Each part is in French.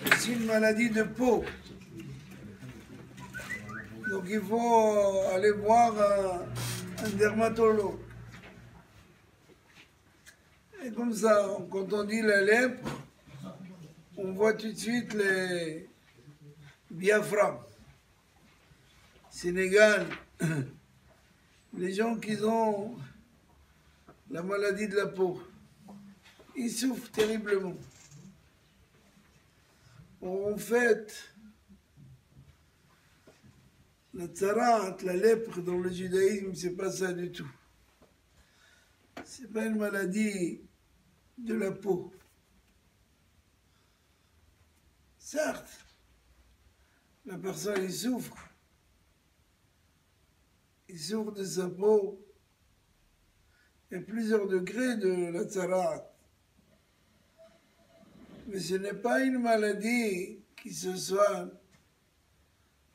C'est une maladie de peau. Donc il faut aller voir un dermatologue. Et comme ça, quand on dit la lèpre, on voit tout de suite les Biafra. Sénégal, les gens qui ont la maladie de la peau, ils souffrent terriblement. En fait, la tsarat, la lèpre dans le judaïsme, c'est pas ça du tout. C'est pas une maladie de la peau. Certes, la personne il souffre de sa peau. Il y a plusieurs degrés de la tsarat. Mais ce n'est pas une maladie qui se soigne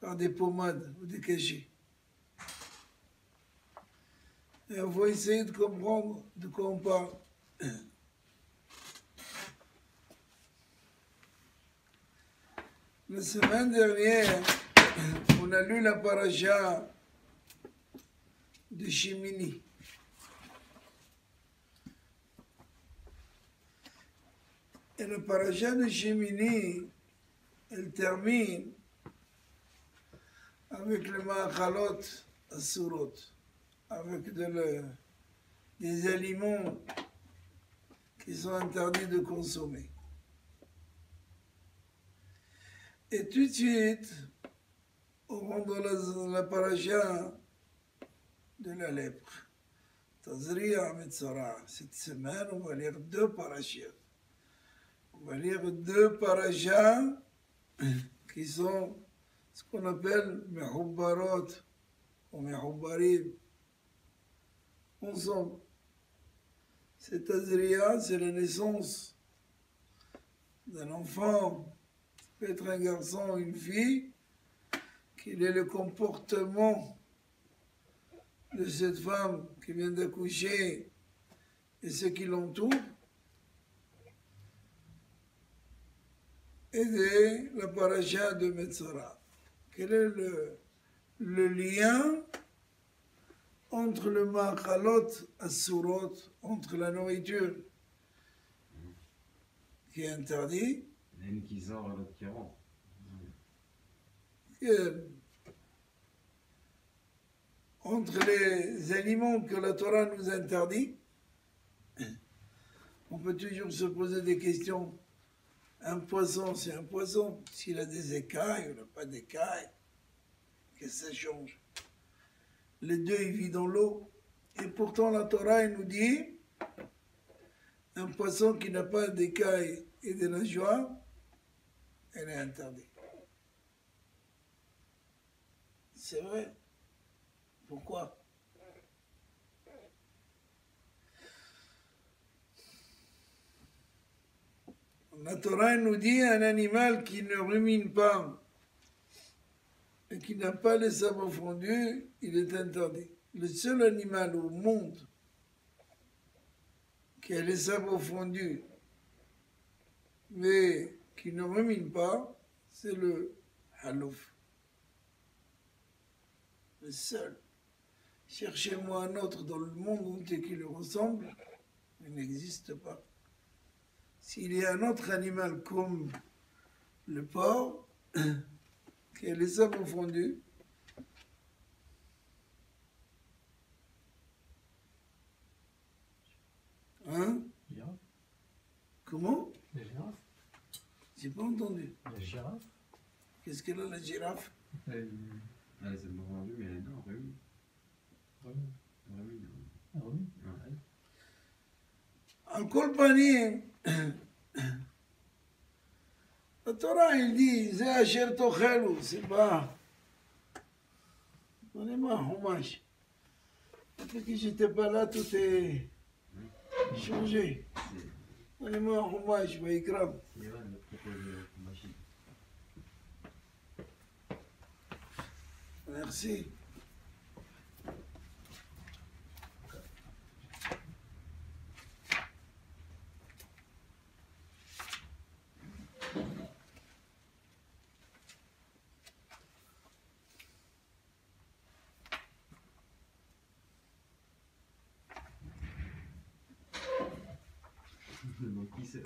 par des pommades ou des cachets. Et on va essayer de comprendre de quoi on parle. La semaine dernière, on a lu la paracha de Shemini. Et la paracha de Shemini, elle termine avec le ma'achalot asurot, avec des aliments qui sont interdits de consommer. Et tout de suite, on rentre dans la paracha de la lèpre. Tazria Metzora. Cette semaine, on va lire 2 parachas. On va lire 2 parachas qui sont ce qu'on appelle Mehubbarot ou Mehubbarim. Ensemble. Cette Tazria, c'est la naissance d'un enfant. Ça peut être un garçon ou une fille. Quel est le comportement de cette femme qui vient d'accoucher et ceux qui l'entourent, et de la paracha de Metzora. Quel est le lien entre le ma'achalot asurot, entre la nourriture qui est interdite, l'une qui sort et l'autre qui rentre. Entre les aliments que la Torah nous interdit, on peut toujours se poser des questions. Un poisson, c'est un poisson. S'il a des écailles ou n'a pas d'écailles, qu'est-ce que ça change? Les deux, ils vivent dans l'eau. Et pourtant, la Torah, elle nous dit, un poisson qui n'a pas d'écailles et de nageoires, elle est interdite. C'est vrai. Pourquoi? La Torah nous dit un animal qui ne rumine pas et qui n'a pas les sabots fondus, il est interdit. Le seul animal au monde qui a les sabots fondus mais qui ne rumine pas, c'est le halouf. Le seul. Cherchez-moi un autre dans le monde entier qui le ressemble, il n'existe pas. S'il y a un autre animal comme le porc, qui a les sabots fondus, hein? Girafe. Comment? La girafe. J'ai pas entendu. La girafe. Qu'est-ce qu'elle a, la girafe? Elle est seulement vendue, mais elle est non, remis. Remis. Remis, non. Ah, remis. Ouais. En colpani, la Torah, il dit, c'est Asher Tochelu, c'est pas. Donnez-moi un hommage. Depuis que j'étais pas là, tout est changé. Donnez-moi un hommage, Vaikram. C'est vrai, elle propose une machine. Merci. c'est.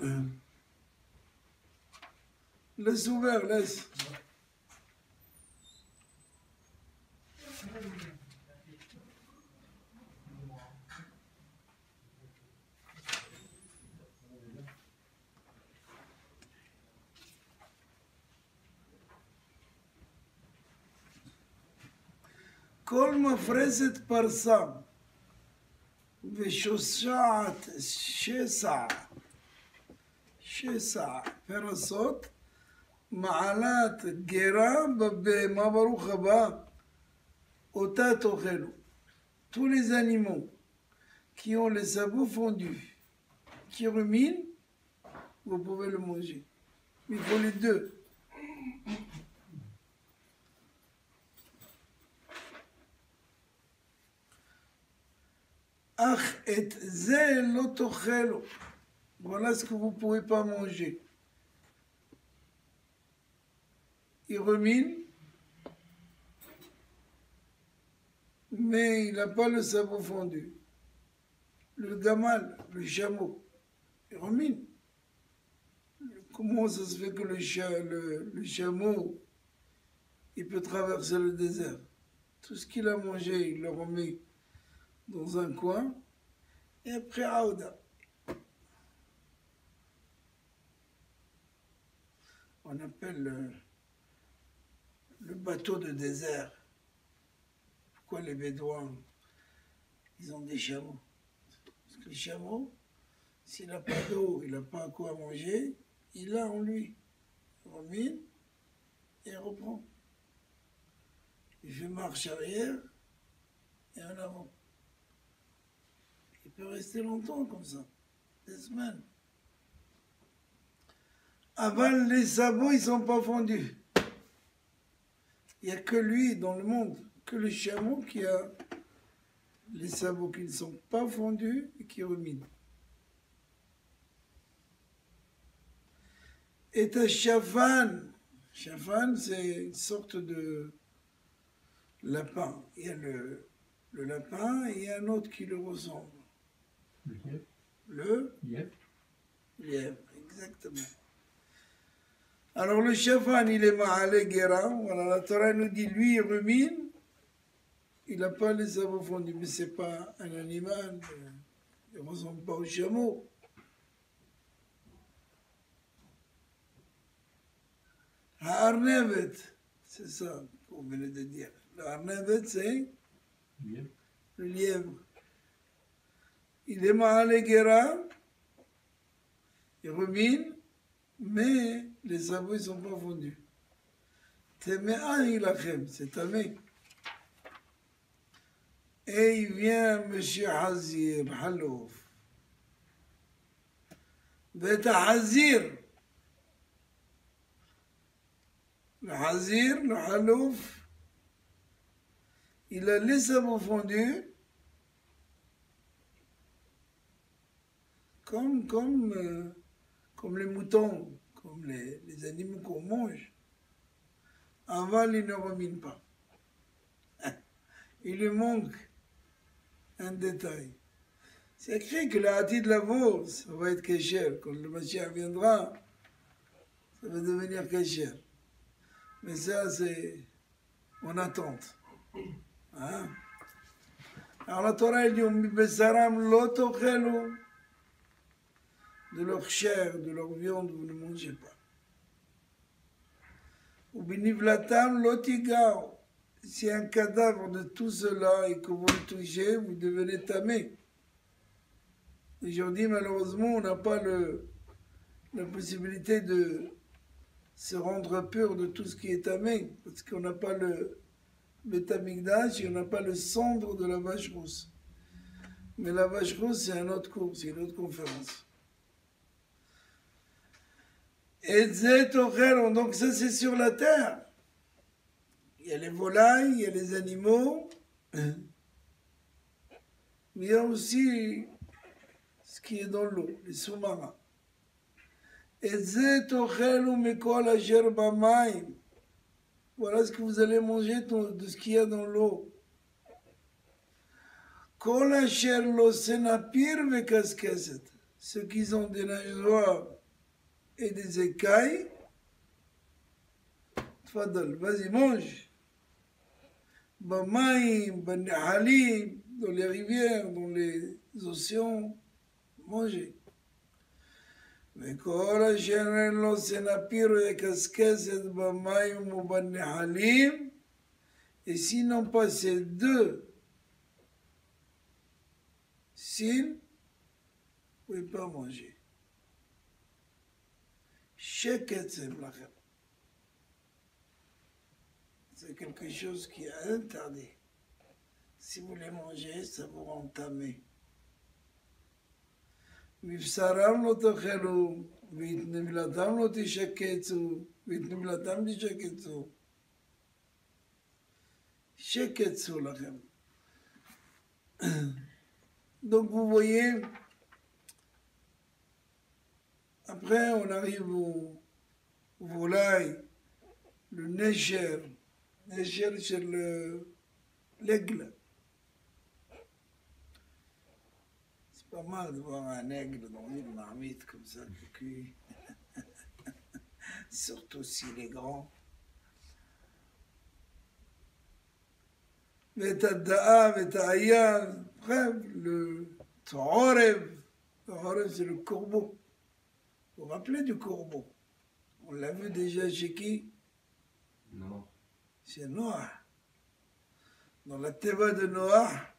Laisse ouvert, laisse. כל מפרסת פרסם ושוסעת שסע פרסות מעלת גרה בבהמה ברוך הבא אותה תאכלו. Tous les animaux qui ont les sabots fondus, qui ruminent, vous pouvez le manger. Il faut les deux. Ach et ze lo tochelo. Voilà ce que vous ne pouvez pas manger. Il rumine, mais il n'a pas le sabot fondu. Le gamal, le chameau, il rumine. Comment ça se fait que le chameau, il peut traverser le désert? Tout ce qu'il a mangé, il le remet dans un coin, et après Aouda. On appelle le bateau de désert. Pourquoi les Bédouins, ils ont des chameaux? Parce que le chameau, s'il n'a pas d'eau, il n'a pas quoi manger, il a en lui. Il remine et il reprend. Il fait marche arrière et en avant. Il peut rester longtemps comme ça, des semaines. Avant, les sabots, ils ne sont pas fondus. Il n'y a que lui dans le monde, que le chameau qui a les sabots qui ne sont pas fondus et qui ruminent. Et un chafan, c'est une sorte de lapin. Il y a le lapin et il y a un autre qui le ressemble. Le lièvre. Le Lièvre. lièvre, exactement. Alors le chafan, il est ma'ale guéra. Voilà, la Torah nous dit, lui, il rumine. Il n'a pas les sabots fondus, mais ce n'est pas un animal. Il ne ressemble pas au chameau. Arnevet, c'est ça qu'on venait de dire. Le Arnevet, c'est Lièvre. le lièvre. Il est ma'ale guéra. Il rumine. Mais les sabots ne sont pas fondus. Teme'ah ilachem, c'est tamé. Et il vient M. Hazir, Halouf. Beta Hazir. Le Hazir, le Halouf, il a les sabots fondus comme les moutons, comme les animaux qu'on mange. Avant, il ne rumine pas. Il lui manque un détail. C'est écrit que la hâtie de la veau, ça va être kécher. Quand le Mashiach viendra, ça va devenir kécher. Mais ça, c'est en attente. Hein? Alors la Torah dit, de leur chair, de leur viande, vous ne mangez pas. Ou binivlatam lotigao. Si un cadavre de tout cela et que vous le touchez, vous devenez tamé. Aujourd'hui, malheureusement, on n'a pas la possibilité de se rendre pur de tout ce qui est tamé, parce qu'on n'a pas le Betamikdash et on n'a pas le cendre de la vache rousse. Mais la vache rousse, c'est un autre cours, c'est une autre conférence. Et donc ça c'est sur la terre. Il y a les volailles, il y a les animaux, mais il y a aussi ce qui est dans l'eau, les sous-marins. Et voilà ce que vous allez manger de ce qu'il y a dans l'eau. ceux qui ont des nageoires et des écailles, tfadal, vas-y, mange. Bamaïm, Halim, dans les rivières, dans les océans, mangez. וכל אשר אין לו סנפיר או יקסקסת במים ובנחלים, et sinon pas ces deux signes, vous ne pouvez pas manger. Sheketzem lachem. C'est quelque chose qui est interdit. Si vous les mangez, ça vous rend tamé. מבשרם לא תאכלו, ואת נבלתם לא תשקצו, ואת נבלתם תשקצו. שקצו לכם. Donc vous voyez, après on arrive au volaille, le neger. Neger c'est l'aigle. Pas mal de voir un aigle dans une marmite comme ça, cuit. Surtout s'il est grand. Vetada'a, veta'ayan, bref, le Tzorev. Le Tzorev, c'est le corbeau. Vous vous rappelez du corbeau? On l'a vu déjà chez qui? Non. Chez Noah. Dans la Teva de Noah,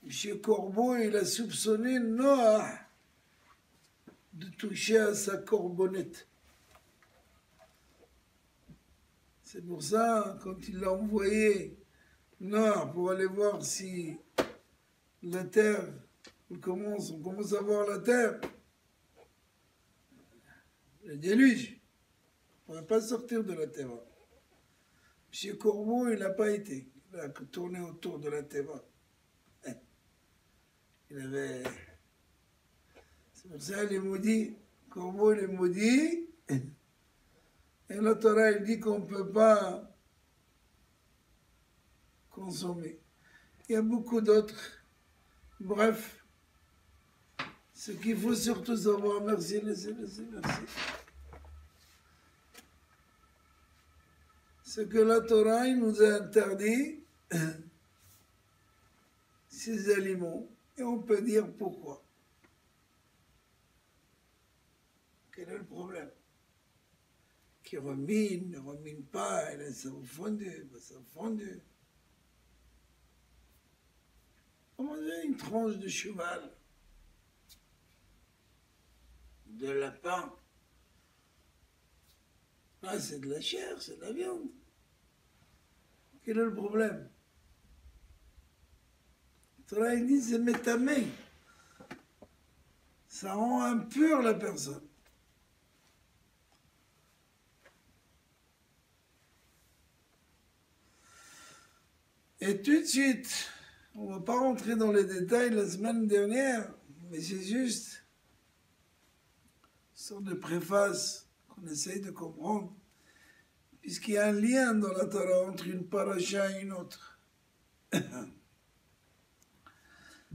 M. Corbeau, il a soupçonné Noah de toucher à sa corbonnette. C'est pour ça, quand il l'a envoyé, Noah, pour aller voir si la terre, on commence à voir la terre, le déluge, on ne pouvait pas sortir de la terre. M. Corbeau, il n'a pas été, il a tourné autour de la terre. Il avait... C'est pour ça les maudits, Corbeau les maudits, et la Torah il dit qu'on ne peut pas consommer. Il y a beaucoup d'autres. Bref, ce qu'il faut surtout savoir, merci. C'est que la Torah il nous a interdit ces aliments. Et on peut dire pourquoi. Quel est le problème? Qui remine, ne remine pas, elle est fondu, ça fondu. On mangeait une tranche de cheval, de lapin. Ah, c'est de la chair, c'est de la viande. Quel est le problème? Torah dit c'est métamé. Ça rend impure la personne. Et tout de suite, on ne va pas rentrer dans les détails la semaine dernière, mais c'est juste une sorte de préface qu'on essaye de comprendre, puisqu'il y a un lien dans la Torah entre une paracha et une autre.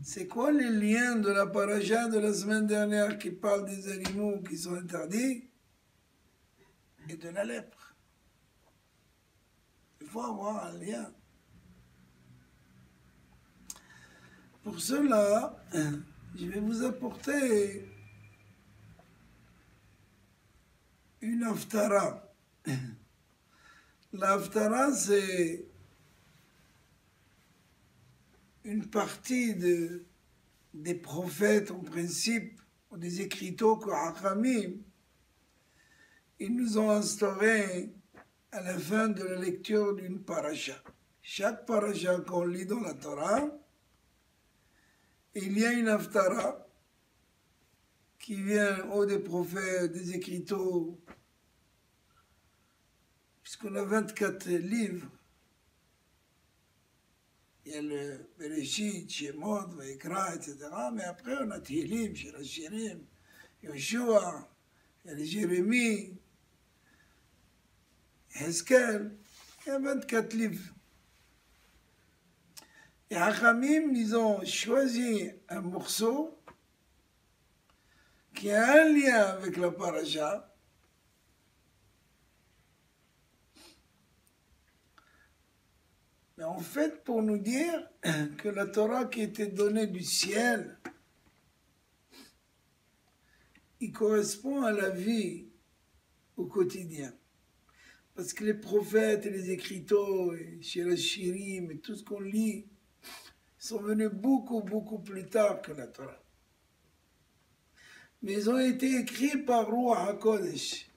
C'est quoi les liens de la paracha de la semaine dernière qui parle des animaux qui sont interdits et de la lèpre? Il faut avoir un lien. Pour cela, je vais vous apporter une haftara. La haftara, c'est une partie des prophètes, en principe, ou des écriteaux que Hachamim, ils nous ont instauré à la fin de la lecture d'une paracha. Chaque paracha qu'on lit dans la Torah, il y a une haftara qui vient ou des prophètes, des écriteaux, puisqu'on a 24 livres. Il y a le Bereshit, Shemot, Vaikra, etc. Mais après, on a Tehillim, Shirachirim, Yoshua, il y a le Jérémie, Hezkel. Il y a 24 livres. Et Hachamim, ils ont choisi un morceau qui a un lien avec la paracha. Mais en fait, pour nous dire que la Torah qui était donnée du ciel, il correspond à la vie au quotidien. Parce que les prophètes et les écriteaux, et Shirachirim et tout ce qu'on lit, sont venus beaucoup, beaucoup plus tard que la Torah. Mais ils ont été écrits par Ruach HaKodesh.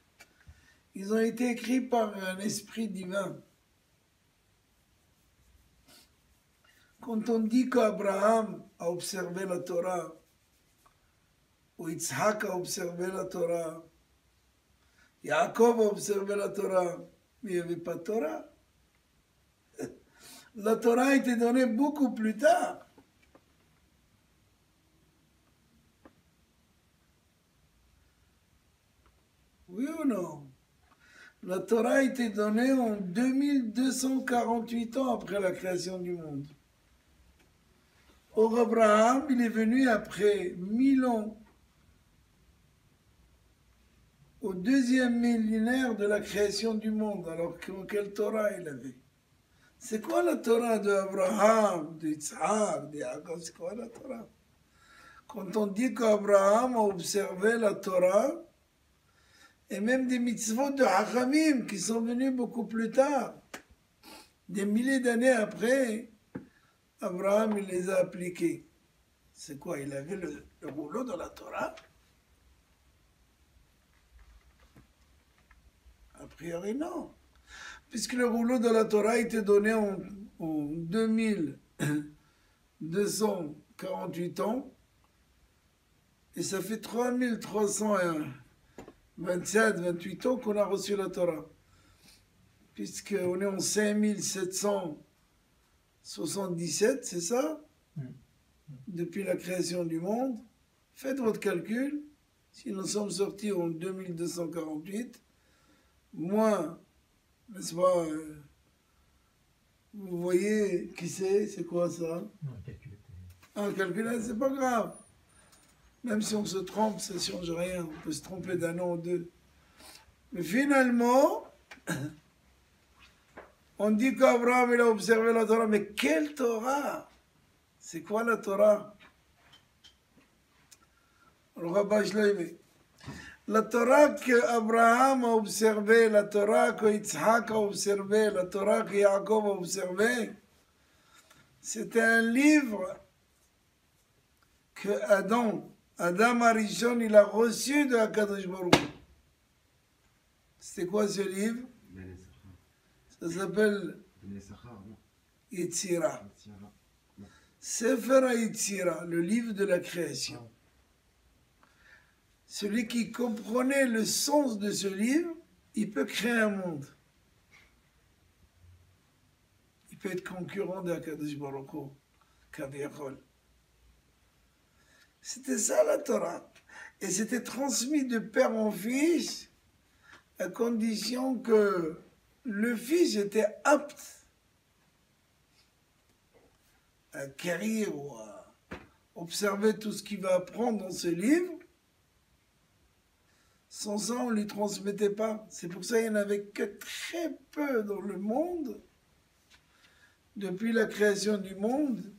Ils ont été écrits par un esprit divin. Quand on dit qu'Abraham a observé la Torah, ou Yitzhak a observé la Torah, Yaakov a observé la Torah, mais il n'y avait pas de Torah. La Torah a été donnée beaucoup plus tard. Oui ou non? La Torah a été donnée en 2248 ans après la création du monde. Or, Abraham, il est venu après 1000 ans, au deuxième millénaire de la création du monde. Alors, quelle Torah il avait? C'est quoi la Torah d'Abraham, d'Yitzhak, d'Yaakov? C'est quoi la Torah? Quand on dit qu'Abraham a observé la Torah, et même des mitzvot de Hachamim qui sont venus beaucoup plus tard, des milliers d'années après, Abraham il les a appliqués. C'est quoi? Il avait le rouleau de la Torah? A priori, non. Puisque le rouleau de la Torah a été donné en 2248 ans, et ça fait 3327, 28 ans qu'on a reçu la Torah. Puisqu'on est en 5777, c'est ça? Depuis la création du monde. Faites votre calcul. Si nous sommes sortis en 2248, moins, n'est-ce pas, vous voyez qui c'est? C'est quoi ça? Non, calculé. Ah, calculer, c'est pas grave. Même si on se trompe, ça ne change rien. On peut se tromper d'un an ou deux. Mais finalement, on dit qu'Abraham il a observé la Torah. Mais quelle Torah? C'est quoi la Torah? Le rabbin Shloimeh. La Torah qu'Abraham a observée, la Torah que Yitzhak a observée, la Torah que Yaakov a observée, c'était un livre que Adam Arishon, il a reçu de HaKadosh Baruch Hu. C'était quoi ce livre? Ça s'appelle Yetzira. Sefer Yetzira, le livre de la création. Celui qui comprenait le sens de ce livre, il peut créer un monde. Il peut être concurrent de HaKadosh Baruch Hu, Kaviachol. C'était ça la Torah. Et c'était transmis de père en fils, à condition que le fils était apte à acquérir ou à observer tout ce qu'il va apprendre dans ce livre. Sans ça, on ne lui transmettait pas. C'est pour ça qu'il n'y en avait que très peu dans le monde, depuis la création du monde,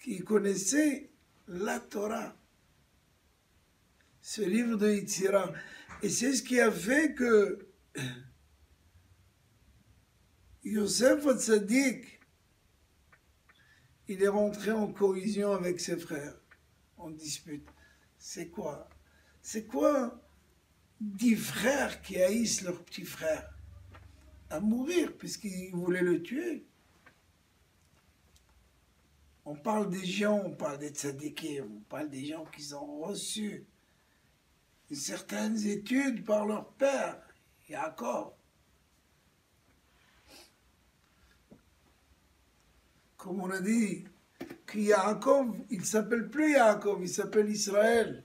qui connaissaient la Torah, ce livre de Yetzira. Et c'est ce qui a fait que Yosef Hatzadik, il est rentré en collision avec ses frères, en dispute. C'est quoi? C'est quoi 10 frères qui haïssent leur petit frère à mourir puisqu'ils voulaient le tuer? On parle des gens, on parle des tzadikim, on parle des gens qui ont reçu certaines études par leur père, Yaakov. Comme on a dit, que Yaakov, il ne s'appelle plus Yaakov, il s'appelle Israël.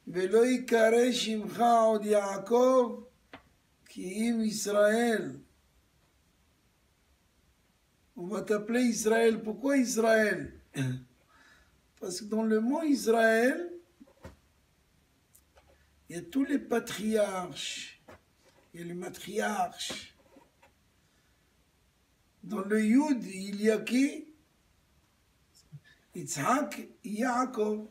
Velo yikare shimcha od Yaakov, ki im Israël. On va t'appeler Israël. Pourquoi Israël? Parce que dans le mot Israël, il y a tous les patriarches, il y a les matriarches. Dans le Yud, il y a qui? Yitzhak, Yaakov.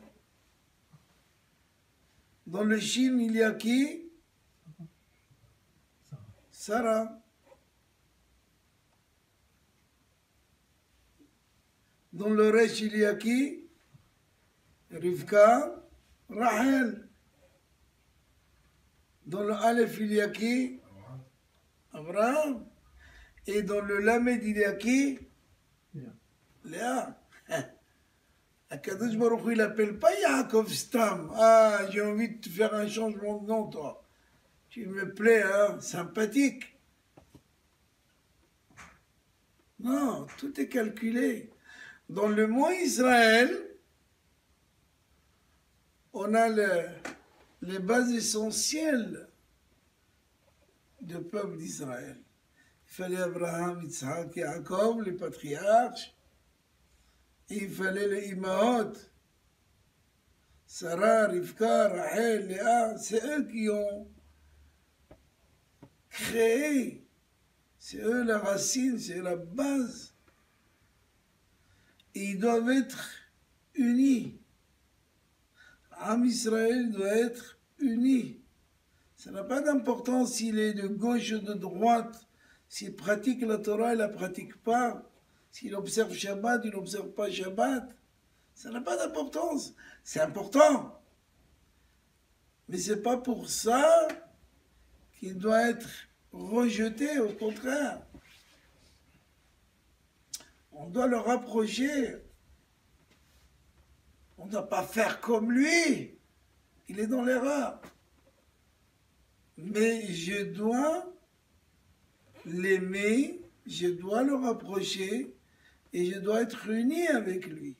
Dans le Shin, il y a qui? Sarah. Dans le Resh, il y a qui? Rivka, Rachel. Dans le Aleph, il y a qui? Abraham. Et dans le Lamed, il y a qui? Léa. Akadosh Baruch Hu, il n'appelle pas Yaakov Stam. Ah, j'ai envie de te faire un changement de nom, toi. Tu me plais, hein, sympathique. Non, tout est calculé. Dans le mot Israël, on a les bases essentielles du peuple d'Israël. Il fallait Abraham, Yitzhak, Yaakov, les patriarches. Et il fallait les Imaot, Sarah, Rivka, Rachel, Léa. C'est eux qui ont créé. C'est eux la racine, c'est la base. Et ils doivent être unis. Am Israël doit être uni. Ça n'a pas d'importance s'il est de gauche ou de droite, s'il pratique la Torah, il ne la pratique pas. S'il observe Shabbat, il n'observe pas Shabbat. Ça n'a pas d'importance. C'est important. Mais ce n'est pas pour ça qu'il doit être rejeté, au contraire. On doit le rapprocher. On ne doit pas faire comme lui. Il est dans l'erreur. Mais je dois l'aimer, je dois le rapprocher et je dois être uni avec lui.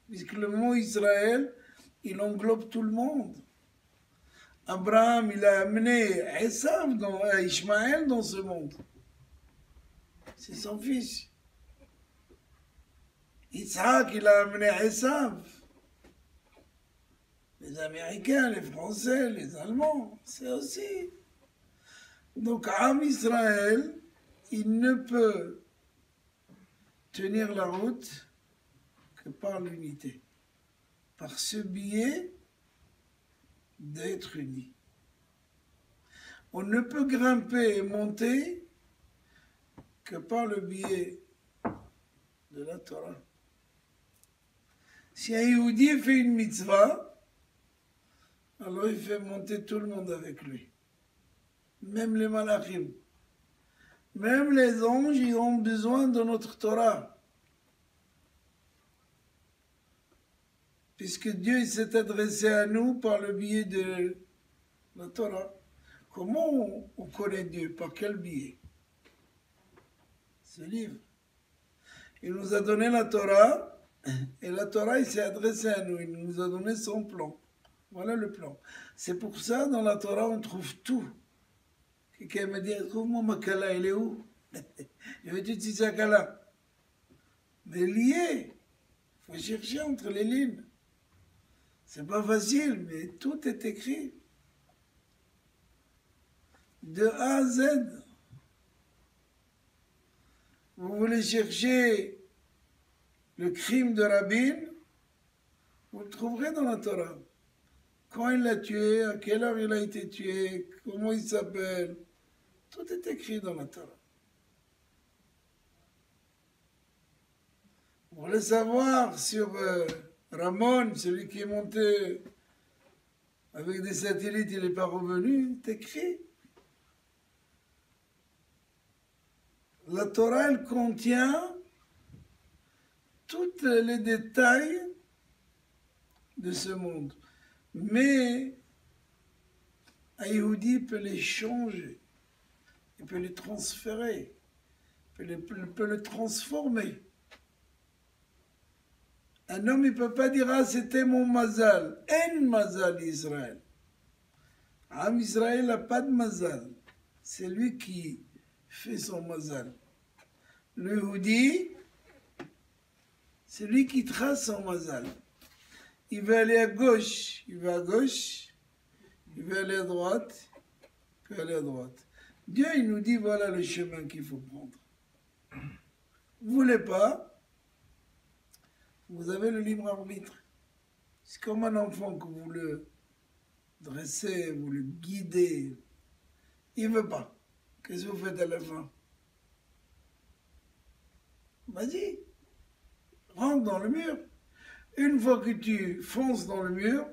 Puisque le mot Israël, il englobe tout le monde. Abraham, il a amené Ishmaël dans ce monde. C'est son fils. Yitzhak, il a amené Esav. Les Américains, les Français, les Allemands, c'est aussi. Donc, Am Israël, il ne peut tenir la route que par l'unité, par ce biais d'être unis. On ne peut grimper et monter que par le biais de la Torah. Si un Yehudi fait une mitzvah, alors il fait monter tout le monde avec lui. Même les malachim. Même les anges, ils ont besoin de notre Torah. Puisque Dieu s'est adressé à nous par le biais de la Torah. Comment on connaît Dieu? Par quel biais? Ce livre. Il nous a donné la Torah, et la Torah, il s'est adressé à nous. Il nous a donné son plan. Voilà le plan. C'est pour ça, dans la Torah, on trouve tout. Quelqu'un me dit, trouve-moi ma Kala, elle est où? Je vais utiliser sa Kala. Mais lié. Il faut chercher entre les lignes. C'est pas facile, mais tout est écrit. De A à Z. Vous voulez chercher le crime de Rabin, vous le trouverez dans la Torah. Quand il l'a tué, à quelle heure il a été tué, comment il s'appelle. Tout est écrit dans la Torah. Vous voulez savoir sur Ramon, celui qui est monté avec des satellites, il n'est pas revenu, c'est écrit. La Torah, elle contient tous les détails de ce monde. Mais un Yehudi peut les changer, il peut les transférer, il peut les transformer. Un homme, il ne peut pas dire, ah, c'était mon mazal. En mazal Israël. Am Israël n'a pas de mazal. C'est lui qui fait son mazal. Le Yehudi, c'est lui qui trace son mazal. Il veut aller à gauche, il va à gauche. il veut aller à droite, il peut aller à droite. Dieu, il nous dit, voilà le chemin qu'il faut prendre. Vous ne voulez pas, vous avez le libre arbitre. C'est comme un enfant que vous le dressez, vous le guidez. Il ne veut pas. Qu'est-ce que vous faites à la fin? Vas-y, rentre dans le mur. Une fois que tu fonces dans le mur,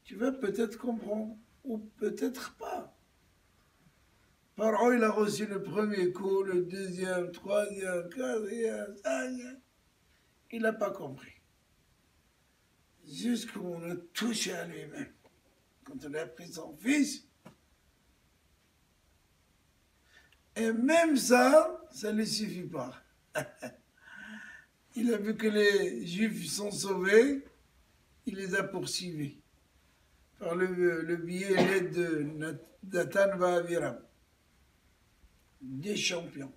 tu vas peut-être comprendre, ou peut-être pas. Pharaon, il a reçu le premier coup, le deuxième, troisième, quatrième, cinquième. Il n'a pas compris. Jusqu'on a touché à lui-même. Quand on a pris son fils, et même ça, ça ne lui suffit pas. Il a vu que les Juifs sont sauvés, il les a poursuivis par le biais et l'aide de Nathan Vahaviram. Des champions,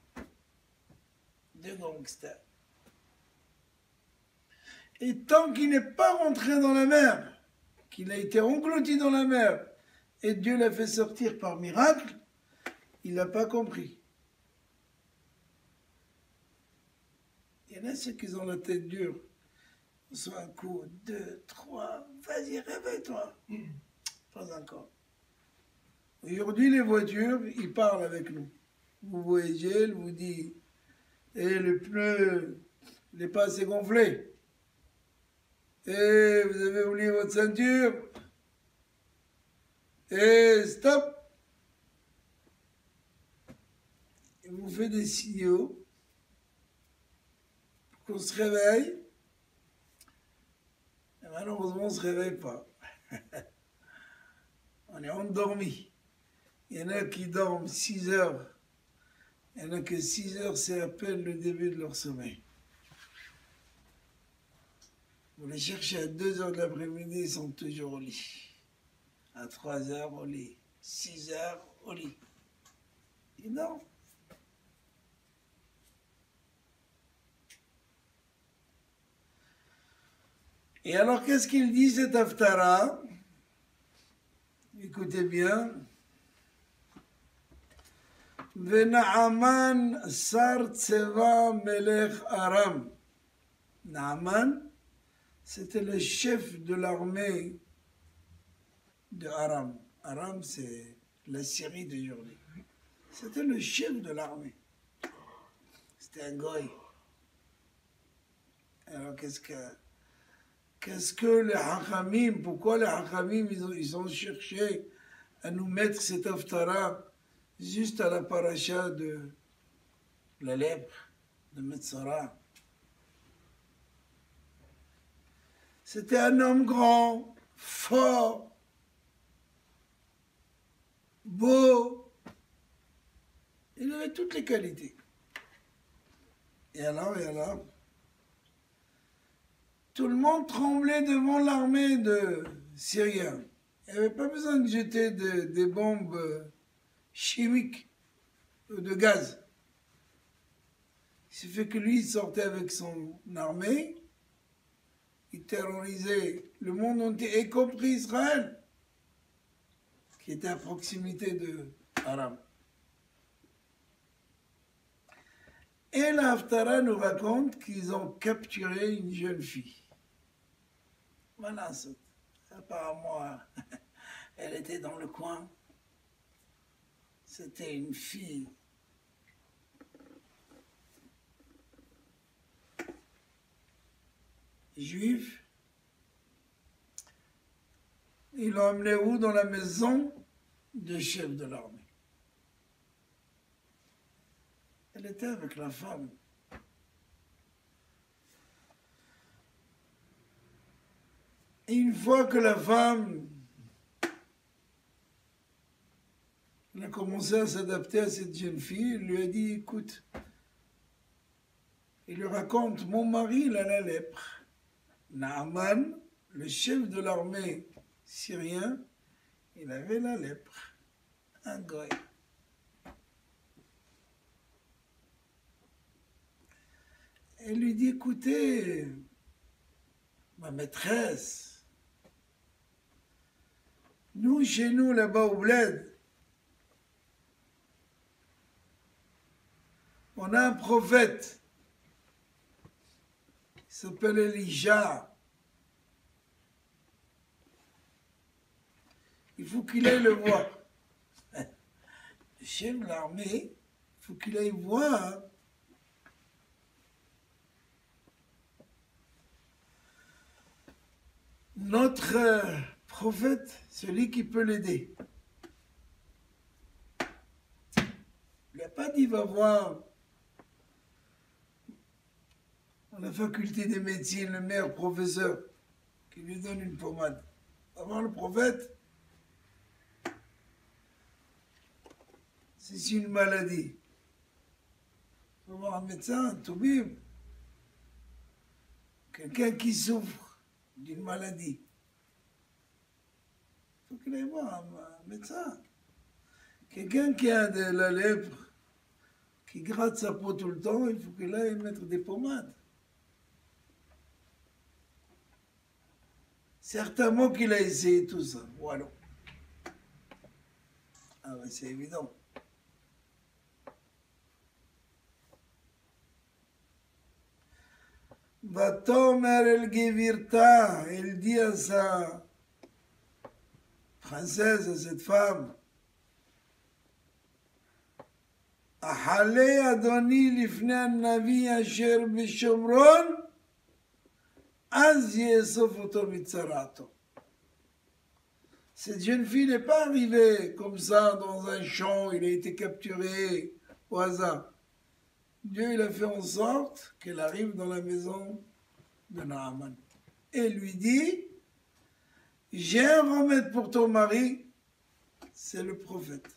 des gangsters. Et tant qu'il n'est pas rentré dans la mer, qu'il a été englouti dans la mer, et Dieu l'a fait sortir par miracle, il n'a pas compris. Il y en a ceux qui ont la tête dure. Soit un coup, 2, 3, vas-y, réveille-toi. Pas encore. Aujourd'hui, les voitures, ils parlent avec nous. Vous voyez, elle vous dit, et le pneu n'est pas assez gonflé. Et vous avez oublié votre ceinture. Et stop. Il vous fait des signaux pour qu'on se réveille. Et malheureusement, on ne se réveille pas. On est endormi. Il y en a qui dorment 6 heures. Il y en a que 6 heures, c'est à peine le début de leur sommeil. Vous les cherchez à 2 heures de l'après-midi, ils sont toujours au lit. À 3 heures au lit. 6 heures au lit. Ils dorment. Et alors, qu'est-ce qu'il dit cet Haftara? Écoutez bien. Venaaman sar tseva melech Aram. Naaman, c'était le chef de l'armée de Aram. Aram, c'est la Syrie d'aujourd'hui. C'était le chef de l'armée. C'était un goy. Alors, qu'est-ce que les Hachamim, pourquoi les Hachamim, ils ont cherché à nous mettre cet Haftara juste à la paracha de la lèpre, de Metzora? C'était un homme grand, fort, beau. Il avait toutes les qualités. Et alors, tout le monde tremblait devant l'armée de Syriens. Il n'y avait pas besoin de jeter des bombes chimiques ou de gaz. Il suffit que lui sortait avec son armée, il terrorisait le monde entier, y compris Israël, qui était à proximité de Aram. Et la Haftara nous raconte qu'ils ont capturé une jeune fille. Voilà, apparemment, elle était dans le coin. C'était une fille juive. Ils l'ont emmenée où? Dans la maison du chef de l'armée. Elle était avec la femme. Et une fois que la femme a commencé à s'adapter à cette jeune fille, il lui a dit, écoute, il lui raconte, mon mari, il a la lèpre. Naaman, le chef de l'armée syrien, il avait la lèpre. Un goy. Elle lui dit, écoutez, ma maîtresse, Nous, chez nous, là-bas au bled, on a un prophète qui s'appelle Elisha. Il faut qu'il aille le voir. Le chef de l'armée, il faut qu'il aille voir notre prophète, celui qui peut l'aider. Il n'a pas dit va voir à la faculté des médecines le meilleur professeur qui lui donne une pommade. Va voir le prophète. Si c'est une maladie, va voir un médecin, un toubib, quelqu'un qui souffre d'une maladie. Il faut qu'il aille voir un médecin. Quelqu'un qui a de la lèpre, qui gratte sa peau tout le temps, il faut qu'il aille mettre des pommades. Certainement qu'il a essayé tout ça. Voilà. Ah ben c'est évident. Vatomer el Gevirta, il dit à sa princesse, à cette femme, Ahale Adoni lifne an-navi asher b'Shomron, az yesof oto mitzarato. Cette jeune fille n'est pas arrivée comme ça dans un champ, il a été capturé au hasard. Dieu il a fait en sorte qu'elle arrive dans la maison de Naaman. Et lui dit, j'ai un remède pour ton mari, c'est le prophète.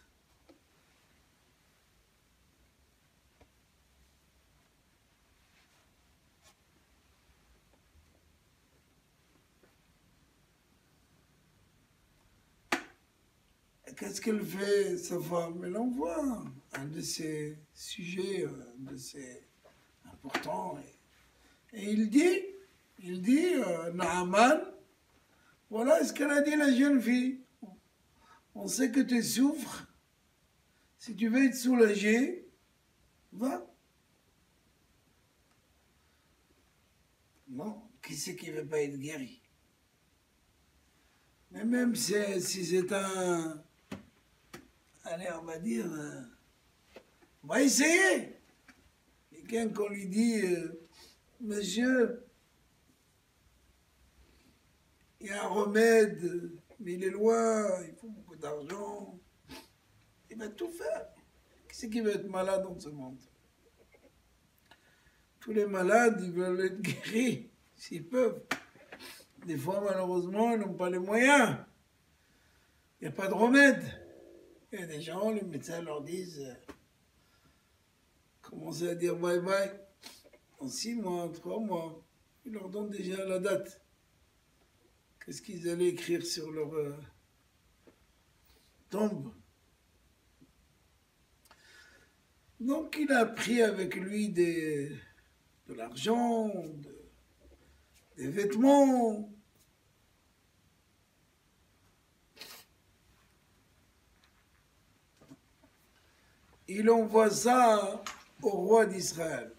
Qu'est-ce qu'elle fait, sa femme? Elle envoie un de ses sujets, un de ses importants. Et il dit, Naaman, voilà ce qu'elle a dit la jeune fille. On sait que tu souffres. Si tu veux être soulagé, va. Non, qui c'est qui ne veut pas être guéri? Mais même si c'est un... Allez, on va dire, on va essayer. Quelqu'un qu'on lui dit, monsieur, il y a un remède, mais il est loin, il faut beaucoup d'argent. Il va tout faire. Qui c'est qui veut être malade dans ce monde? Tous les malades, ils veulent être guéris, s'ils peuvent. Des fois, malheureusement, ils n'ont pas les moyens. Il n'y a pas de remède. Il y a des gens, les médecins leur disent, commencez à dire bye bye, en 6 mois, 3 mois, ils leur donnent déjà la date. Qu'est-ce qu'ils allaient écrire sur leur tombe? Donc il a pris avec lui de l'argent, des vêtements. Il envoie ça au roi d'Israël.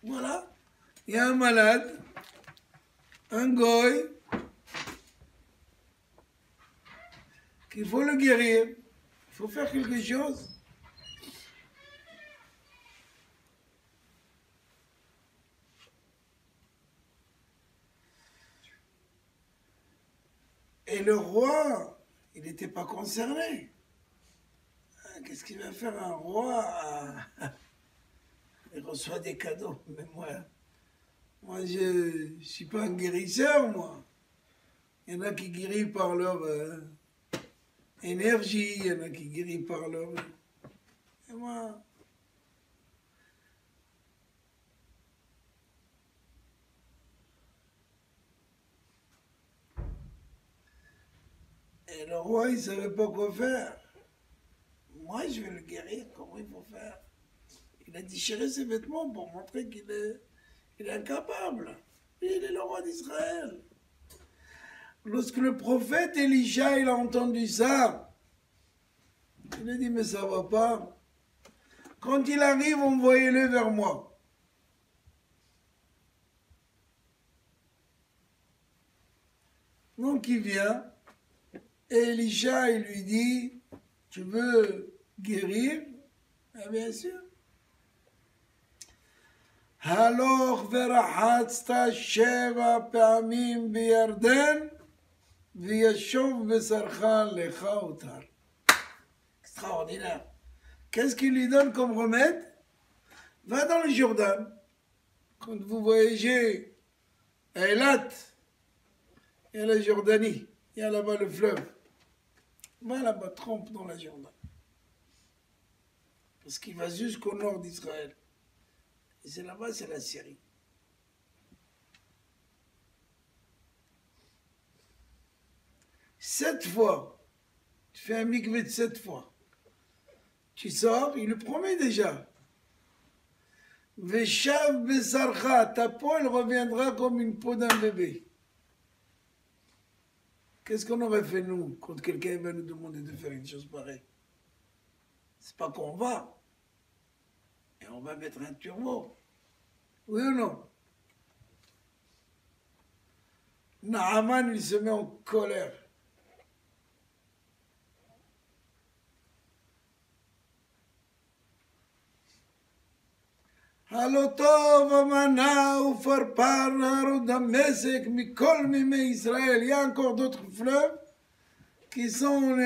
Voilà, il y a un malade, un goy, qu'il faut le guérir, il faut faire quelque chose. Et le roi, il n'était pas concerné. Qu'est-ce qu'il va faire un roi? Il reçoit des cadeaux. Mais moi je ne suis pas un guérisseur, moi. Il y en a qui guérissent par leur énergie, il y en a qui guérissent par leur... Et moi... Et le roi, il ne savait pas quoi faire. Moi, je vais le guérir, comment il faut faire? Il a déchiré ses vêtements pour montrer qu'il Il est incapable. Il est le roi d'Israël. Lorsque le prophète Élisha, il a entendu ça, il a dit, mais ça va pas. Quand il arrive, envoyez-le vers moi. Donc il vient, et Élisha, il lui dit, tu veux guérir? Ah, bien sûr. הלוך ורחצת 7 פעמים בירדן, וישוב בשרך לך וטהר. Extraordinaire. Qu'est-ce qu'il lui donne comme remède? Va dans le Jourdain. Quand vous voyagez à Eilat, il y a la Jordanie, il y a là-bas le fleuve. Va là-bas, trempe dans la Jourdain. Parce qu'il va jusqu'au nord d'Israël. Et c'est là-bas, c'est la Syrie. Sept fois. Tu fais un mikvé de 7 fois. Tu sors, il le promet déjà. Veshav besarcha, ta peau, elle reviendra comme une peau d'un bébé. Qu'est-ce qu'on aurait fait, nous, quand quelqu'un va nous demander de faire une chose pareille? C'est pas qu'on va. Et on va mettre un turbo. Oui ou non? Naaman, il se met en colère. הלא טוב המנה ופרפר נהר דמשק מכל מימי ישראל. Il y a encore d'autres fleuves qui sont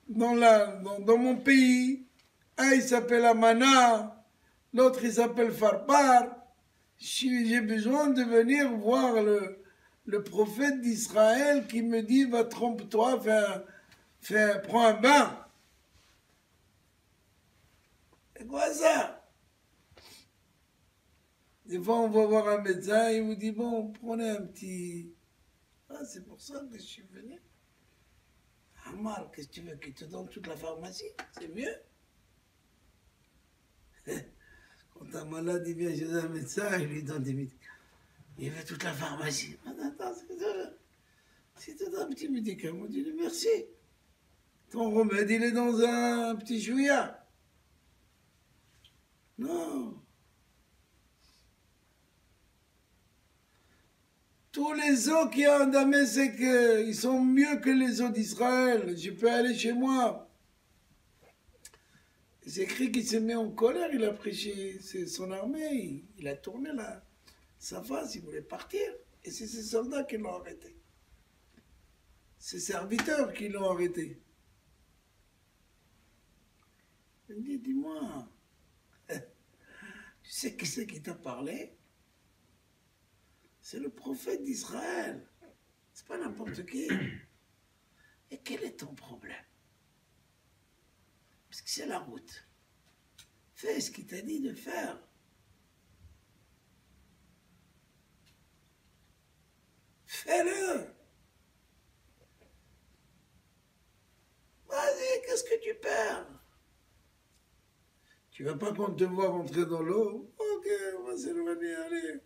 dans mon pays. Un il s'appelle Amana, l'autre il s'appelle Farpar. J'ai besoin de venir voir le prophète d'Israël qui me dit va trompe-toi, prends un bain. C'est quoi ça? Des fois, on va voir un médecin, il vous dit, bon, prenez un petit... Ah, c'est pour ça que je suis venu. Amar, qu'est-ce que tu veux, qu'il te donne toute la pharmacie? C'est mieux. Quand un malade, il vient chez un médecin, il lui donne des médicaments. Il veut toute la pharmacie. Attends, si tu donnes un petit médicament, dis-lui merci. Ton remède, il est dans un petit chouïa. Non. Tous les eaux qu'il y a en Damasque, ils sont mieux que les eaux d'Israël. Je peux aller chez moi. C'est écrit qu'il s'est mis en colère, il a prêché son armée, il a tourné sa face, il voulait partir. Et c'est ses soldats qui l'ont arrêté. Ses serviteurs qui l'ont arrêté. Il me dit, dis-moi, tu sais qui c'est qui t'a parlé? C'est le prophète d'Israël. C'est pas n'importe qui. Et quel est ton problème? Parce que c'est la route. Fais ce qu'il t'a dit de faire. Fais-le. Vas-y, qu'est-ce que tu perds? Tu vas pas qu'on te voit rentrer dans l'eau? Ok, on va s'éloigner, allez.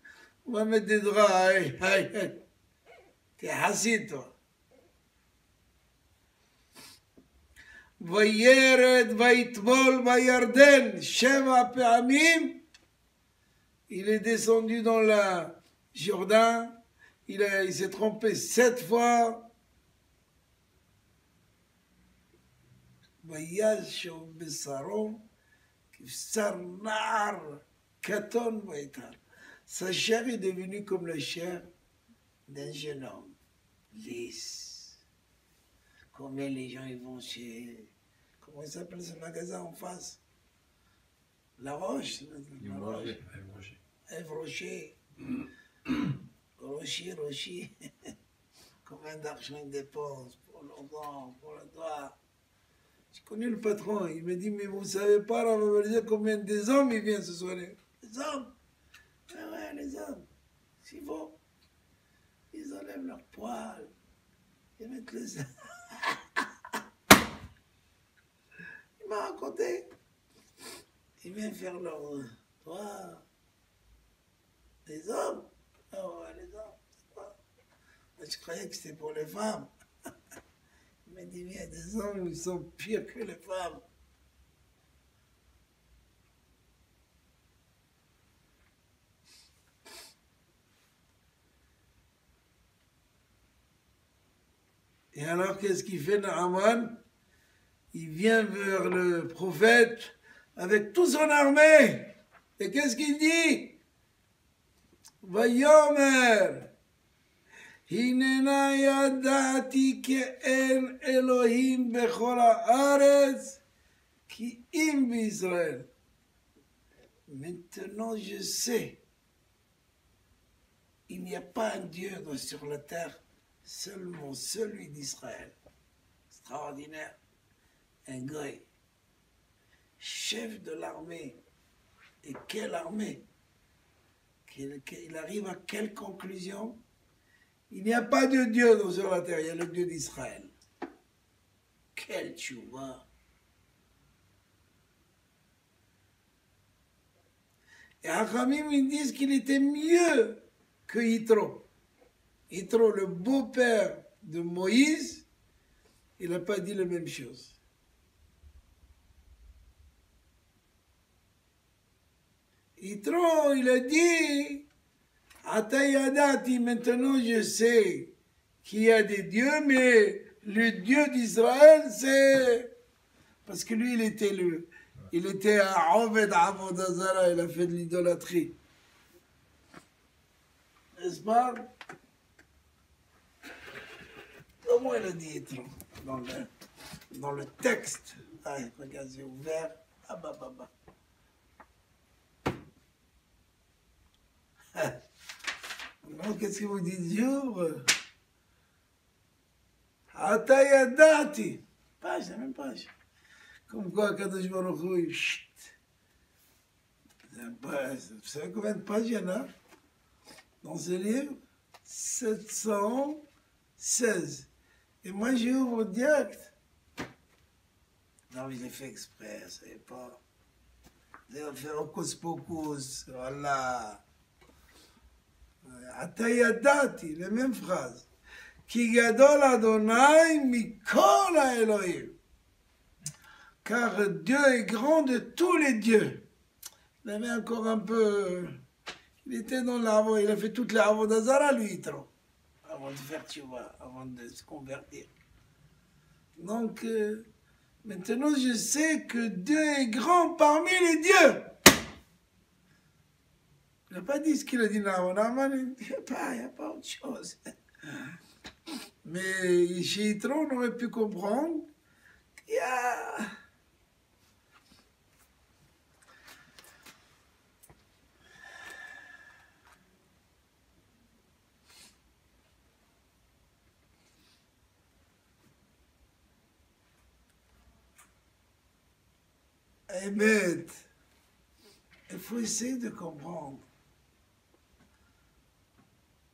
On va mettre des draps, allez. T'es assis, toi. וירד ויטבול בירדן 7 פעמים. Il est descendu dans la Jourdain. Il s'est trompé 7 fois. וישוב בשרו כבשר נער קטון ויתר. Sa chair est devenue comme la chair d'un jeune homme, lisse. Combien les gens ils vont chez... Comment il s'appelle ce magasin en face? La Roche. La Roche. Ève Rocher. Rocher. Combien d'argent ils dépensent pour leurs dents, pour le doigt. J'ai connu le patron, il m'a dit, mais vous savez pas, là, on va dire combien des hommes ils viennent ce soir. Les hommes. Ah ouais, les hommes. S'il faut, ils enlèvent leurs poils. Ils mettent les... Il m'a raconté. Ils viennent faire leur doigt. Les hommes? Ah ouais, les hommes, c'est pas. Moi, je croyais que c'était pour les femmes. Il m'a dit, il y a des hommes, ils sont pires que les femmes. Et alors, qu'est-ce qu'il fait, Naaman? Il vient vers le prophète avec toute son armée. Et qu'est-ce qu'il dit? Vayomer, Hinena yadati ke'en Elohim bechol haaretz ki im b'Israël. Maintenant, je sais, il n'y a pas un Dieu sur la terre, seulement celui d'Israël. Extraordinaire. Un goy, chef de l'armée. Et quelle armée? Il arrive à quelle conclusion? Il n'y a pas de Dieu sur la terre, il y a le Dieu d'Israël. Quel tchouva! Et Hachamim, ils disent qu'il était mieux que Yitro. Yitro, le beau-père de Moïse, il n'a pas dit la même chose. Yitro, il a dit, Atayadati, maintenant je sais qu'il y a des dieux, mais le Dieu d'Israël, c'est... Parce que lui, il était à Oved Avodazara, il a fait de l'idolâtrie. N'est-ce pas? Comment il a dit Yitro dans le texte? Ah, regarde, c'est ouvert. Ah, bah. Non, qu'est-ce que vous dites, j'ouvre? Atayadati. Page, la même page. Comme quoi, Kadosh Baruch Hu, chut. Vous savez combien de pages il y en a dans ce livre? 716. Et moi, j'ouvre direct. Non, je l'ai fait exprès, vous savez pas. Je l'ai fait hocus pocus, voilà. Atayadati, les mêmes phrases. Ki gadol Adonai mikol haElohim. Car Dieu est grand de tous les dieux. Il avait encore un peu... Il était dans l'arbre, il a fait toute l'arbre d'Azara, lui, Yitro. Avant de faire tchouva, avant de se convertir. Donc, maintenant, je sais que Dieu est grand parmi les dieux. Il n'a pas dit ce qu'il a dit Naaman. Naaman, il n'y a pas autre chose. Mais chez Yitro, on aurait pu comprendre qu'il y a... Emet, il faut essayer de comprendre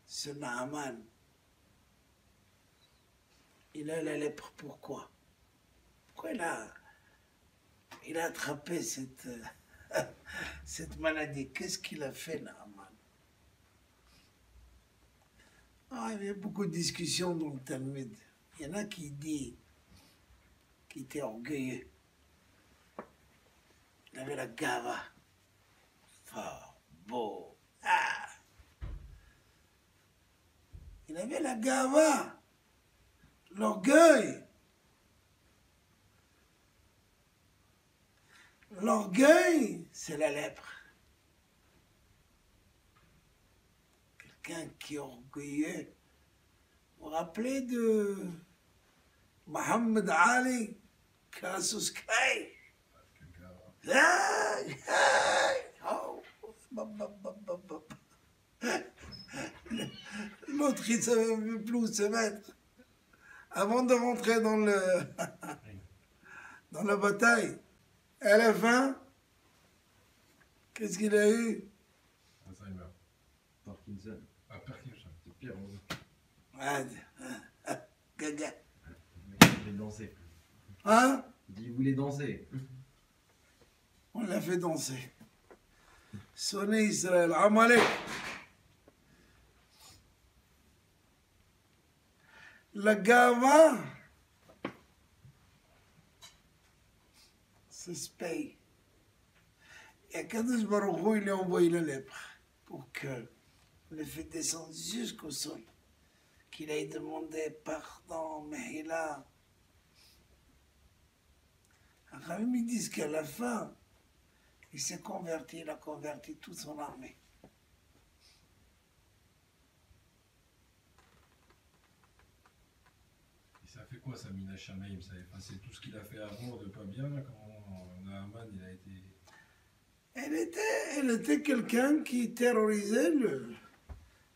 ce Naaman. Il a la lèpre, pourquoi? Pourquoi il a attrapé cette maladie? Qu'est-ce qu'il a fait, Naaman? Il y a beaucoup de discussions dans le Talmud. Il y en a qui disent qu'il était orgueilleux. Il avait la gava. Fort, beau. Il avait la gava. L'orgueil. L'orgueil, c'est la lèpre. Quelqu'un qui est orgueilleux. Vous vous rappelez de Mohamed Ali, Casus Clay? L'autre, il ne savait même plus où se mettre. Avant de rentrer dans la bataille, à la fin, qu'est-ce qu'il a eu? Alzheimer. Parkinson. Ah, Parkinson, c'est pire. Gaga. Il voulait danser. Hein? Il voulait danser. On l'a fait danser. Sonner Israël. Amalek. la gava, ça se paye. Et Kadosh Baruch Hu, il a envoyé la lèpre pour que le fait descendre jusqu'au sol, qu'il ait demandé pardon, mais il a... Ramim, ils disent qu'à la fin, il s'est converti, il a converti toute son armée. Et ça fait quoi, ça, Mina Shamaim? Ça a effacé tout ce qu'il a fait avant de pas bien, là, quand Naaman, il a été... Elle était quelqu'un qui terrorisait le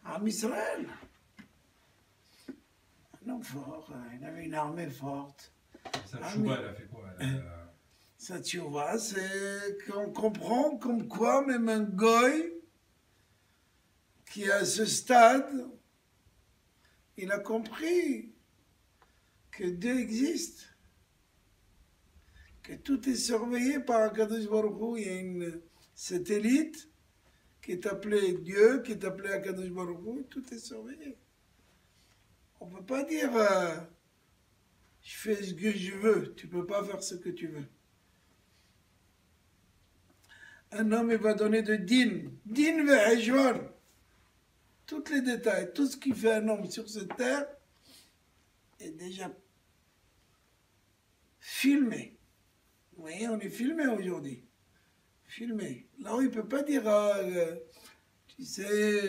Am Israël. Un homme fort, il avait une armée forte. Et sa tchouba, elle a fait quoi? Sa tchouba, c'est qu'on comprend comme quoi même un goy qui est à ce stade, il a compris que Dieu existe, que tout est surveillé par Akadosh Baruch Hu. Il y a une satellite qui est appelée Dieu, qui est appelée Akadosh Baruch Hu, tout est surveillé. On ne peut pas dire je fais ce que je veux, tu ne peux pas faire ce que tu veux. Un homme, il va donner de din ve'heshvan, tous les détails, tout ce qui fait un homme sur cette terre est déjà filmé. Vous voyez, on est filmé aujourd'hui. Filmé. Là où il ne peut pas dire, tu sais,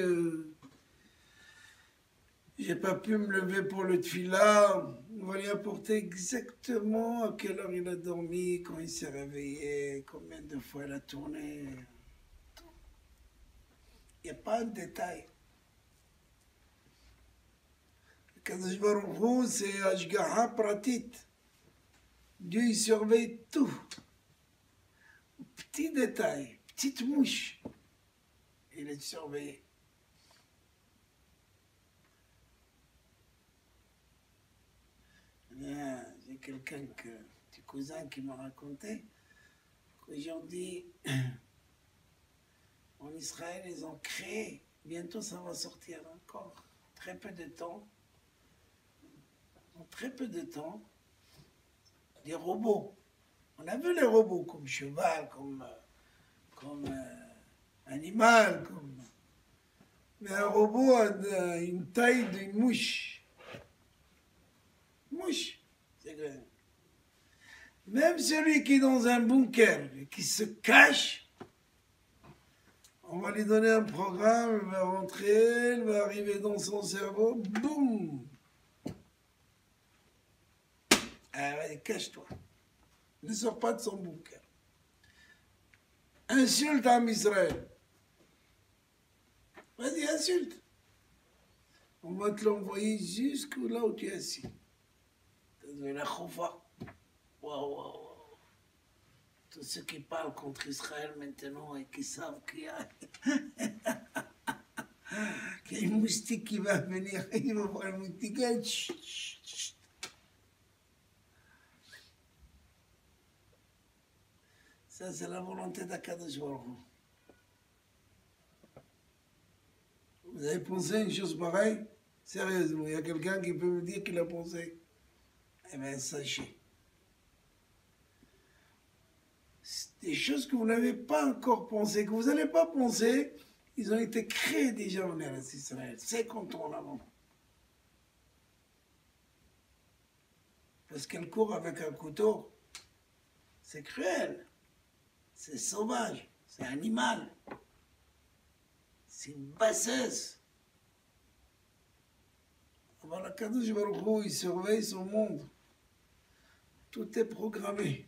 j'ai pas pu me lever pour le tfila, on va lui apporter exactement à quelle heure il a dormi, quand il s'est réveillé, combien de fois il a tourné. Il n'y a pas de détail. Kadosh Baruch Hu, c'est Ashgaha Pratit. Dieu, il surveille tout. Petit détail, petite mouche, il est surveillé. J'ai quelqu'un, petit cousin qui m'a raconté qu'aujourd'hui, en Israël, ils ont créé, bientôt ça va sortir encore, très peu de temps, en très peu de temps, des robots. On a vu les robots comme cheval, comme animal, mais un robot a une taille d'une mouche. Mouche, c'est grand. Même celui qui est dans un bunker, qui se cache, on va lui donner un programme, il va rentrer, il va arriver dans son cerveau, boum. Allez, cache-toi. Ne sors pas de son bunker. Insulte à Israël. Vas-y, insulte. On va te l'envoyer jusqu'à là où tu es assis. La Choufa. Waouh. Tous ceux qui parlent contre Israël maintenant et qui savent qu'il y a, qu'il y a une moustique qui va venir, il va voir une moustique. Ça, c'est la volonté d'Akadosh Baruch Hu. Vous avez pensé une chose pareille? Sérieusement, il y a quelqu'un qui peut me dire qu'il a pensé? Eh bien, sachez. Des choses que vous n'avez pas encore pensé, que vous n'allez pas penser, ils ont été créés déjà en Eretz Israël, 50 ans avant. Parce qu'elle court avec un couteau. C'est cruel. C'est sauvage. C'est animal. C'est une bassesse. Alors, la Kadosh Baruch Hu, il surveille son monde. Tout est programmé.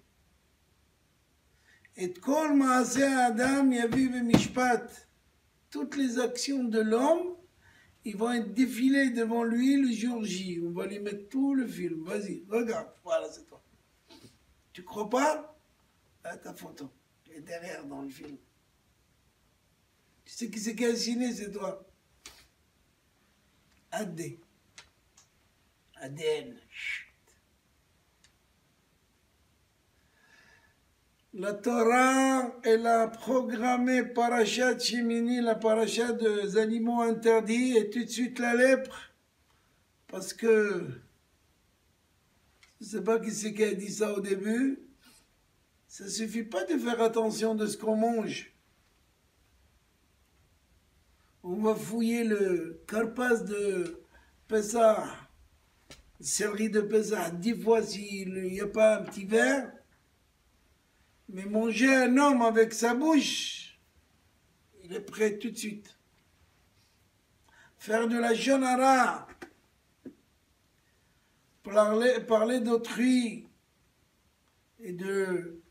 Et kol maaseh Adam yavi b'mishpat. Toutes les actions de l'homme, ils vont être défilées devant lui le jour J. On va lui mettre tout le film. Vas-y, regarde. Voilà, c'est toi. Tu crois pas? Là, ta photo. Elle est derrière dans le film. Tu sais qui c'est qui a signé, c'est toi. AD. ADN. La Torah, elle a programmé Parashat Shemini, la paracha des animaux interdits, et tout de suite la lèpre, parce que Je ne sais pas qui c'est qui a dit ça au début. Ça ne suffit pas de faire attention de ce qu'on mange. On va fouiller le carpas de Pessah, céleri de Pessah, 10 fois s'il n'y a pas un petit verre. Mais manger un homme avec sa bouche, il est prêt tout de suite. Faire de la shonara, parler d'autrui et de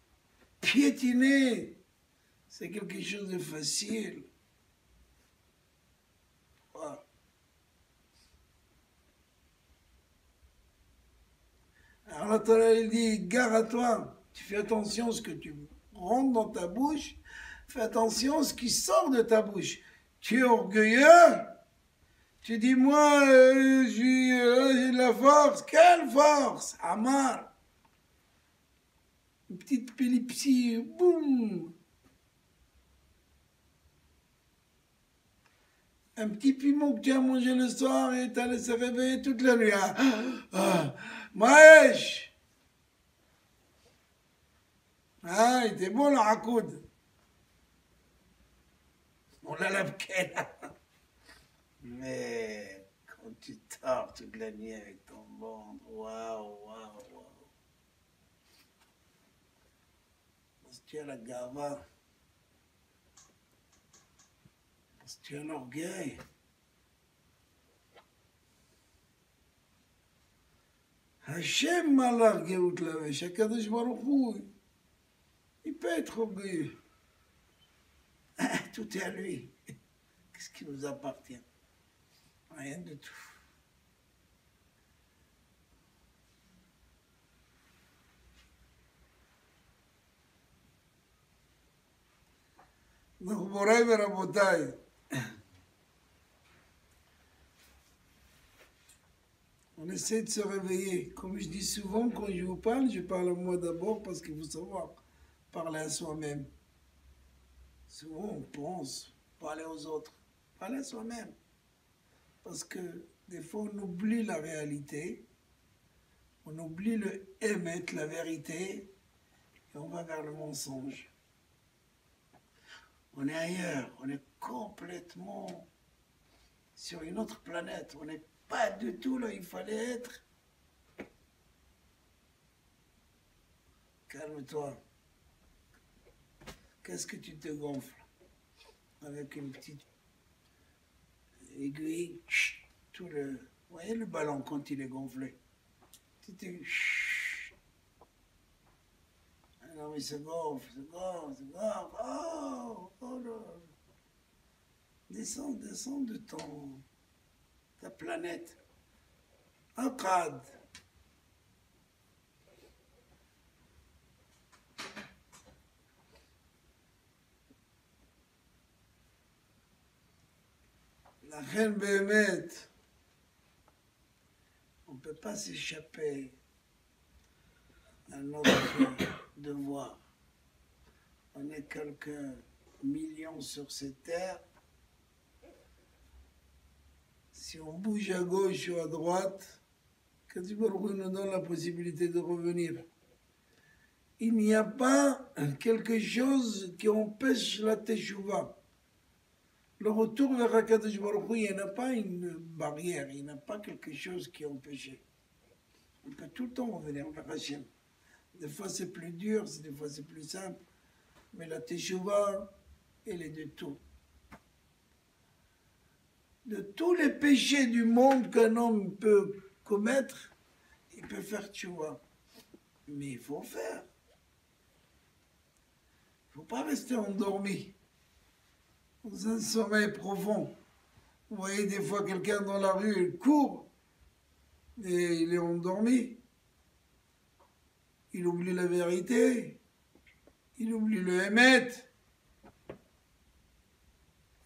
piétiner, c'est quelque chose de facile. Voilà. Alors la Torah elle dit, gare à toi, tu fais attention à ce que tu rentres dans ta bouche, fais attention à ce qui sort de ta bouche. Tu es orgueilleux, tu dis moi j'ai de la force, quelle force, Amar, une petite épilepsie, boum. Un petit piment que tu as mangé le soir et tu as laissé réveiller toute la nuit. Maëch! Ah, il était bon le racoud. On l'a l'abquet là. Mais quand tu tords toute la nuit avec ton ventre, waouh, waouh, waouh. Parce que tu as la gava. Parce que tu as l'orgueil. Hachem malach geout lavesh, HaKadosh Baruch Hu, il peut être orgueilleux. Tout est à lui. Qu'est-ce qui nous appartient? Rien de tout. Donc, Moray Rabotai, on essaie de se réveiller. Comme je dis souvent, quand je vous parle, je parle à moi d'abord parce qu'il faut savoir parler à soi-même. Souvent, on pense parler aux autres, parler à soi-même. Parce que des fois, on oublie la réalité, on oublie le émettre, la vérité, et on va vers le mensonge. On est ailleurs, on est complètement sur une autre planète, on n'est pas du tout là où il fallait être. Calme-toi. Qu'est-ce que tu te gonfles avec une petite aiguille, tout le... Vous voyez le ballon quand il est gonflé? Petite aiguille, alors il se gonfle, se gonfle, se gonfle. Oh, oh là. Descends, descends de ta planète. Akkad. La reine Béhémet, on ne peut pas s'échapper à notre devoir. On est quelques millions sur cette terre. Si on bouge à gauche ou à droite, Kadosh Baruch Hu nous donne la possibilité de revenir. Il n'y a pas quelque chose qui empêche la teshuva. Le retour vers HaKadosh Baruch Hu, il n'y a pas une barrière, il n'y a pas quelque chose qui est empêché. On peut tout le temps revenir vers Hachem. Des fois c'est plus dur, des fois c'est plus simple, mais la teshuva, elle est de tout. De tous les péchés du monde qu'un homme peut commettre, il peut faire teshuva. Mais il faut faire. Il ne faut pas rester endormi, dans un sommeil profond. Vous voyez des fois quelqu'un dans la rue, il court, et il est endormi. Il oublie la vérité, il oublie le émet. Il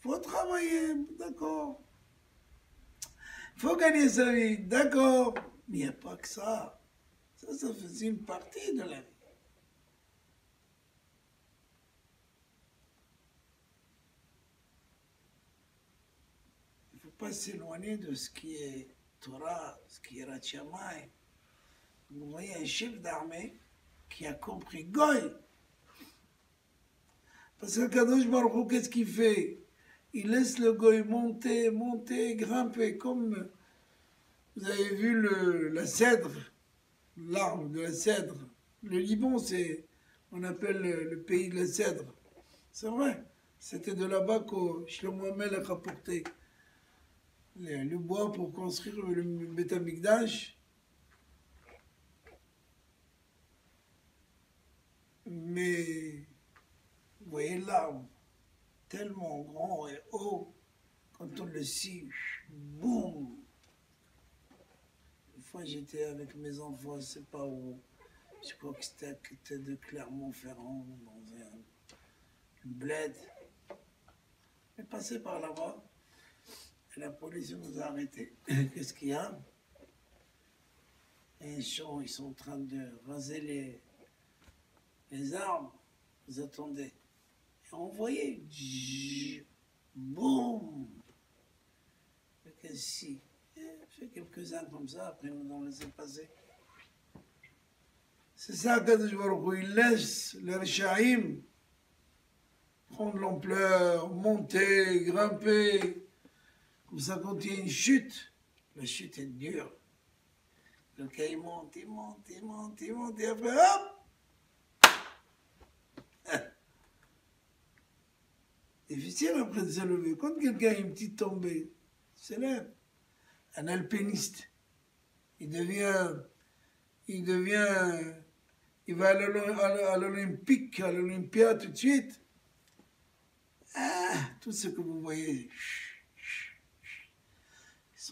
faut travailler, d'accord. Il faut gagner sa vie, d'accord. Mais il n'y a pas que ça. Ça faisait une partie de la vie. Il ne faut pas s'éloigner de ce qui est Torah, ce qui est Ratchamay. Vous voyez un chef d'armée qui a compris Goy. Parce que Kadosh Baruch Hu, qu'est-ce qu'il fait? Il laisse le Goy monter, monter, grimper, comme vous avez vu la cèdre, l'arbre de la cèdre. Le Liban, on appelle le pays de la cèdre. C'est vrai, c'était de là-bas que Shlomo Hamel a rapporté le bois pour construire le Beth Amikdash. Mais vous voyez l'arbre, tellement grand et haut, quand on le scie, boum. Une fois j'étais avec mes enfants, je ne sais pas où, je crois que c'était à côté de Clermont-Ferrand, dans une bled. On est passé par là-bas et la police nous a arrêtés. Qu'est-ce qu'il y a? Et ils sont en train de raser les arbres. Vous attendez. Et on voyait, boum. Si, fait quelques-uns comme ça, après nous ont laissé passer. C'est ça Kadosh Baruch Hu, il laisse les Rishaïm prendre l'ampleur, monter, grimper. Comme ça, quand il y a une chute, la chute est dure. Le cas il monte, il monte, il monte, il monte, et après, hop! Difficile après de se lever. Quand quelqu'un a une petite tombée, il se lève. Un alpiniste, il va à l'Olympique, à l'Olympia tout de suite. Ah, tout ce que vous voyez,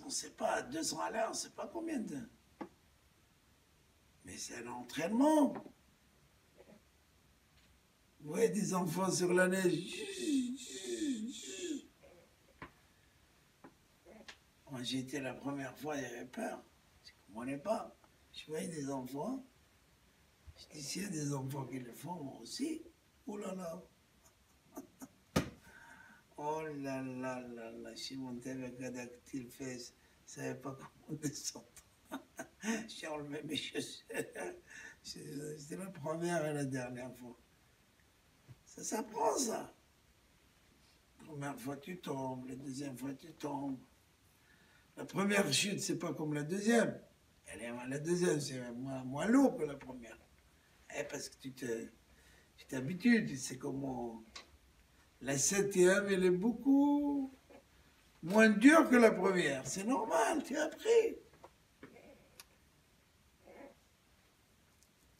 on ne sait pas, 200 à l'heure, on ne sait pas combien de... Mais c'est un entraînement. Vous voyez des enfants sur la neige. Moi, j'ai été la première fois, j'avais peur. Je ne comprenais pas. Je voyais des enfants. Je dis, s'il y a des enfants qui le font, moi aussi. Oh là là. Oh là là là là. Je suis monté avec un dactyle fesse. Je ne savais pas comment descendre. J'ai enlevé mes chaussettes. C'était la première et la dernière fois. Ça s'apprend, ça. La première fois, tu tombes. La deuxième fois, tu tombes. La première chute, c'est pas comme la deuxième. La deuxième, c'est moins lourd que la première. Parce que tu t'habitues. C'est comme la septième, elle est beaucoup moins dure que la première. C'est normal, tu as appris.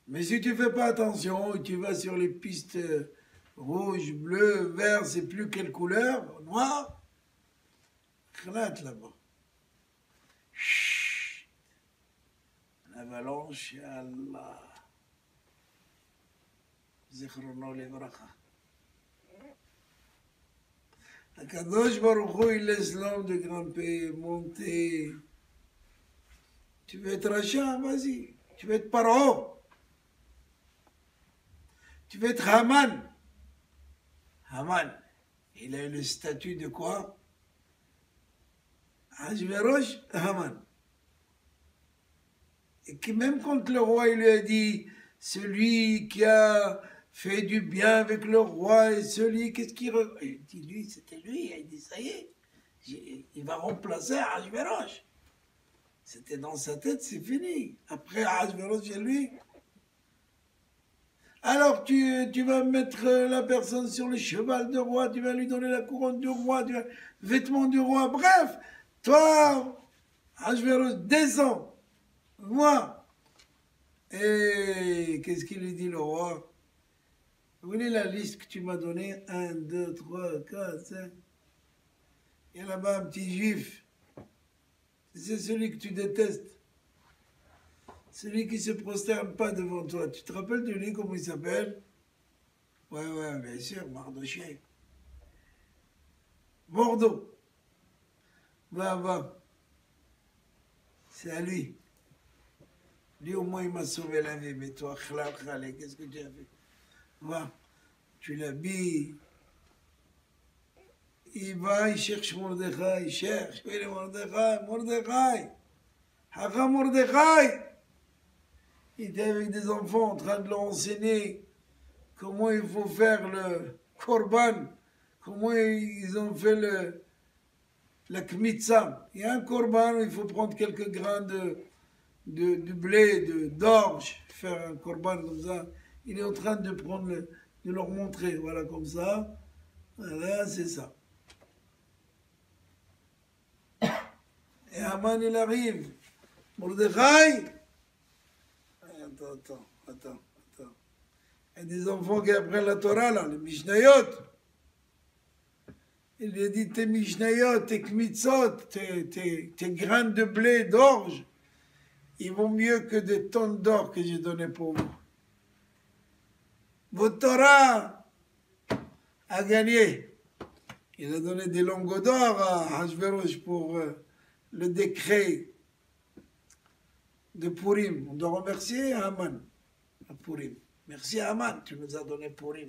Mais si tu fais pas attention, tu vas sur les pistes rouge, bleu, vert, c'est plus quelle couleur, noir, éclate là-bas. L'avalanche, Allah. Zichrono livracha. Akadosh Baruch Hu, il laisse l'homme de grimper, monter. Tu veux être Rachat, vas-y. Tu veux être Paro. Tu veux être Haman. Haman, il a eu le statut de quoi? Hachvérosh, Haman. Et que même quand le roi il lui a dit, celui qui a fait du bien avec le roi et celui, qu'est-ce qu'il... Il dit, lui, c'était lui. Il dit, ça y est, il va remplacer Hachvérosh. C'était dans sa tête, c'est fini. Après Hachvérosh, c'est lui. Alors tu vas mettre la personne sur le cheval de roi, tu vas lui donner la couronne du roi, le vêtement du roi. Bref, toi, Hachvérosh, descends. Moi. Et qu'est-ce qu'il lui dit le roi? Vous voyez la liste que tu m'as donnée? 1, 2, 3, 4, 5. Il y a là-bas un petit juif. C'est celui que tu détestes. Celui qui ne se prosterne pas devant toi. Tu te rappelles de lui, comment il s'appelle? Ouais, bien sûr, Mardochée. Bordeaux. Va. C'est à lui. Lui, au moins, il m'a sauvé la vie. Mais toi, Khalal, qu'est-ce que tu as fait? Va, tu l'habilles. Il va, il cherche Mordechai, il cherche. Il est Mordechai. Hacha Mordechai. Il était avec des enfants en train de leur enseigner comment il faut faire le korban, comment ils ont fait la kmitza. Il y a un korban où il faut prendre quelques grains de blé, d'orge, faire un korban comme ça. Il est en train de de leur montrer, voilà, comme ça. Voilà, c'est ça. Et Haman, il arrive. Mordechai. Attends. Il y a des enfants qui apprennent la Torah, là, les Mishnayot. Il lui a dit, tes Mishnayot, tes Kmitzot, tes graines de blé, d'orge, ils vont mieux que des tonnes d'or que j'ai donné pour vous. Votre Torah a gagné. Il a donné des lingots d'or à Hachverosh pour le décret de Purim. On doit remercier Haman à Purim. Merci Haman, tu nous as donné Purim.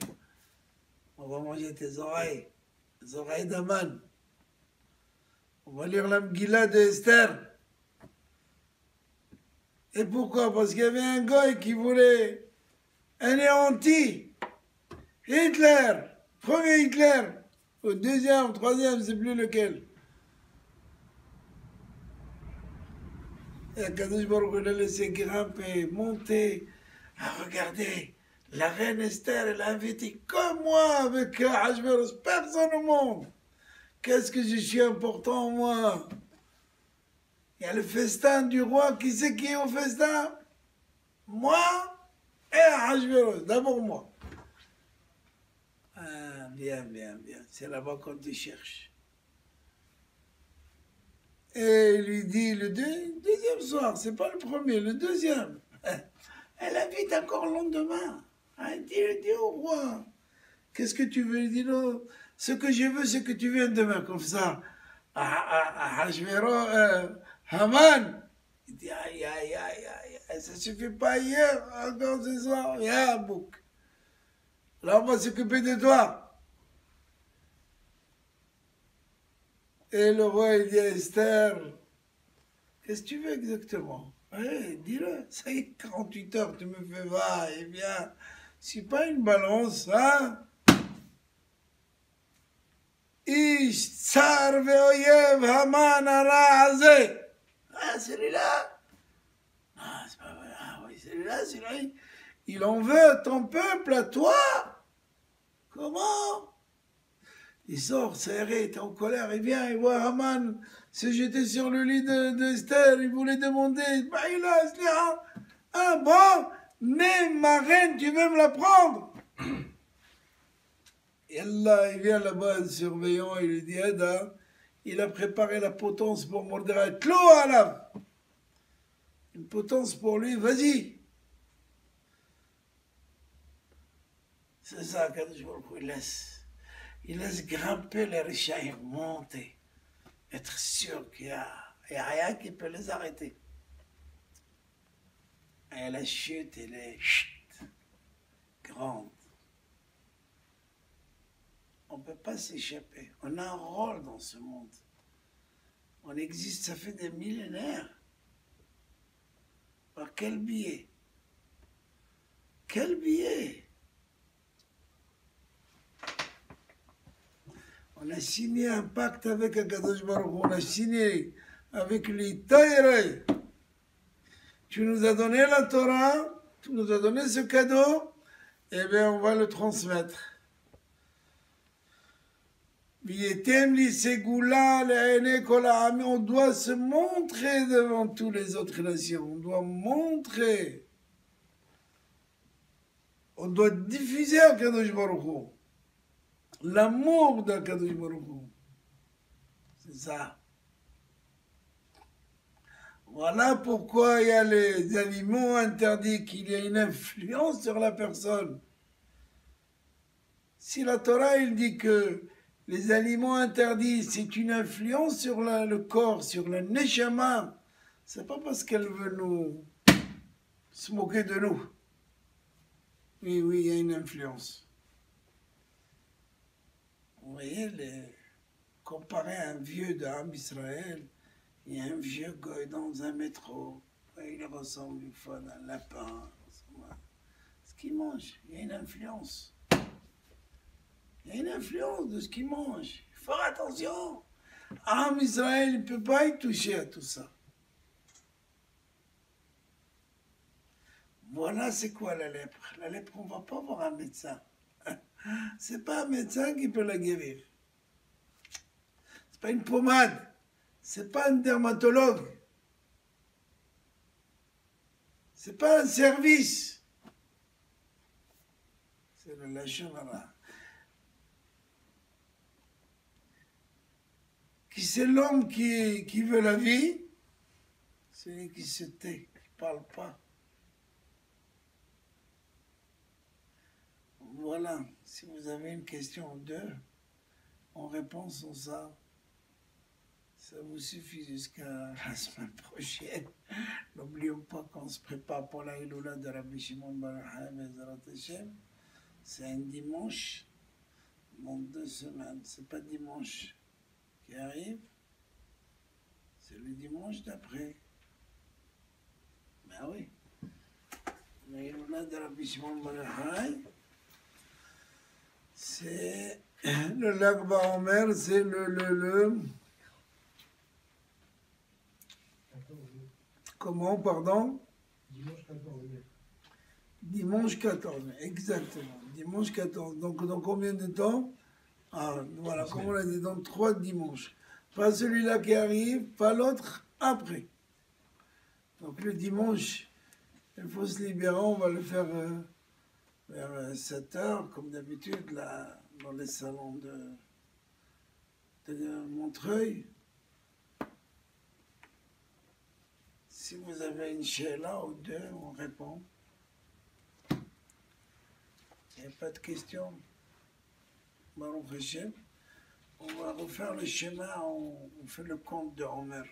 On va manger tes oreilles, les oreilles d'Haman. On va lire la Megillah de Esther. Et pourquoi? Parce qu'il y avait un goy qui voulait anéantir Hitler, premier Hitler, au deuxième, au troisième, je ne sais plus lequel. Et Akadosh Baruch Hu l'a laissé grimper, monter. Ah, regardez, la reine Esther, elle a invité comme moi avec Hachverosh, personne au monde. Qu'est-ce que je suis important, moi? Il y a le festin du roi. Qui c'est qui est au festin? Moi et Hachverosh. D'abord moi. Ah, bien. C'est là-bas qu'on te cherche. Et il lui dit le deuxième soir, c'est pas le premier, le deuxième. Elle invite encore le lendemain. Elle dit au roi, qu'est-ce que tu veux? Il dit non, ce que je veux, c'est que tu viennes demain, comme ça. Haman. Il dit aïe, ça suffit pas hier, encore ce soir, il y a un bouc. Là, on va s'occuper de toi. Et le roi, il dit à Esther, qu'est-ce que tu veux exactement? Oui, dis-le, ça y est, 48 heures, tu me fais va, et bien, c'est pas une balance, hein? Ish tsar ve'oyev Haman hara hazeh. Ah, celui-là? Ah, c'est pas vrai. Ah oui, celui-là, il en veut à ton peuple, à toi. Comment? Il sort, serré, il est en colère, il vient, il voit Haman se jeter sur le lit d'Esther, il voulait demander, bah il a, ah bon, mais ma reine, tu veux me la prendre? Et là, il vient là-bas, le surveillant, il lui dit, Ada, il a préparé la potence pour Mordechai, Tlo alav, une potence pour lui, vas-y. C'est ça, Kadosh Baruch Hu, il laisse grimper les richaïs, monter, être sûr qu'il n'y a rien qui peut les arrêter. Et la chute, elle est grande. On ne peut pas s'échapper. On a un rôle dans ce monde. On existe, ça fait des millénaires. Par quel biais? Quel biais? On a signé un pacte avec Akadosh Baruch Hu, on a signé avec les Taïrei. Tu nous as donné la Torah, tu nous as donné ce cadeau, eh bien on va le transmettre. On doit se montrer devant toutes les autres nations, on doit montrer, on doit diffuser Akadosh Baruch Hu. L'amour d'Akadosh Baruch Hu. C'est ça. Voilà pourquoi il y a les aliments interdits, qu'il y a une influence sur la personne. Si la Torah, il dit que les aliments interdits, c'est une influence sur le corps, sur la neshama, c'est pas parce qu'elle veut nous se moquer de nous. Oui, il y a une influence. Vous voyez, comparé à un vieux d'Am Israël, il y a un vieux goy dans un métro. Ouais, il ressemble une fois à un lapin. Ce qu'il mange, il y a une influence. Il y a une influence de ce qu'il mange. Il faut faire attention. Am Israël ne peut pas y toucher à tout ça. Voilà c'est quoi la lèpre. La lèpre, on ne va pas voir un médecin. C'est pas un médecin qui peut la guérir. C'est pas une pommade. C'est pas un dermatologue. C'est pas un service. C'est le lachon hara. Qui c'est l'homme qui veut la vie? Celui qui se tait, qui ne parle pas. Voilà, si vous avez une question ou deux, on répond sans ça. Ça vous suffit jusqu'à la semaine prochaine. N'oublions pas qu'on se prépare pour la Iloula de Rabbi Shimon Bar Yochai. C'est un dimanche, dans 2 semaines. C'est pas dimanche qui arrive, c'est le dimanche d'après. Ben oui. La Iloula de Rabbi Shimon Bar Yochai, c'est le Lag Baomer, c'est le comment, pardon? Dimanche 14 mai. Dimanche 14, exactement. Dimanche 14. Donc, dans combien de temps? Ah, voilà, comme on l'a dit, dans 3 dimanches. Pas celui-là qui arrive, pas l'autre après. Donc, le dimanche, il faut se libérer. On va le faire vers 7 heures, comme d'habitude, là, dans les salons de Montreuil. Si vous avez une sheila ou deux, on répond. Il n'y a pas de questions. Baruch Hashem. On va refaire le schéma, on fait le compte de Homer.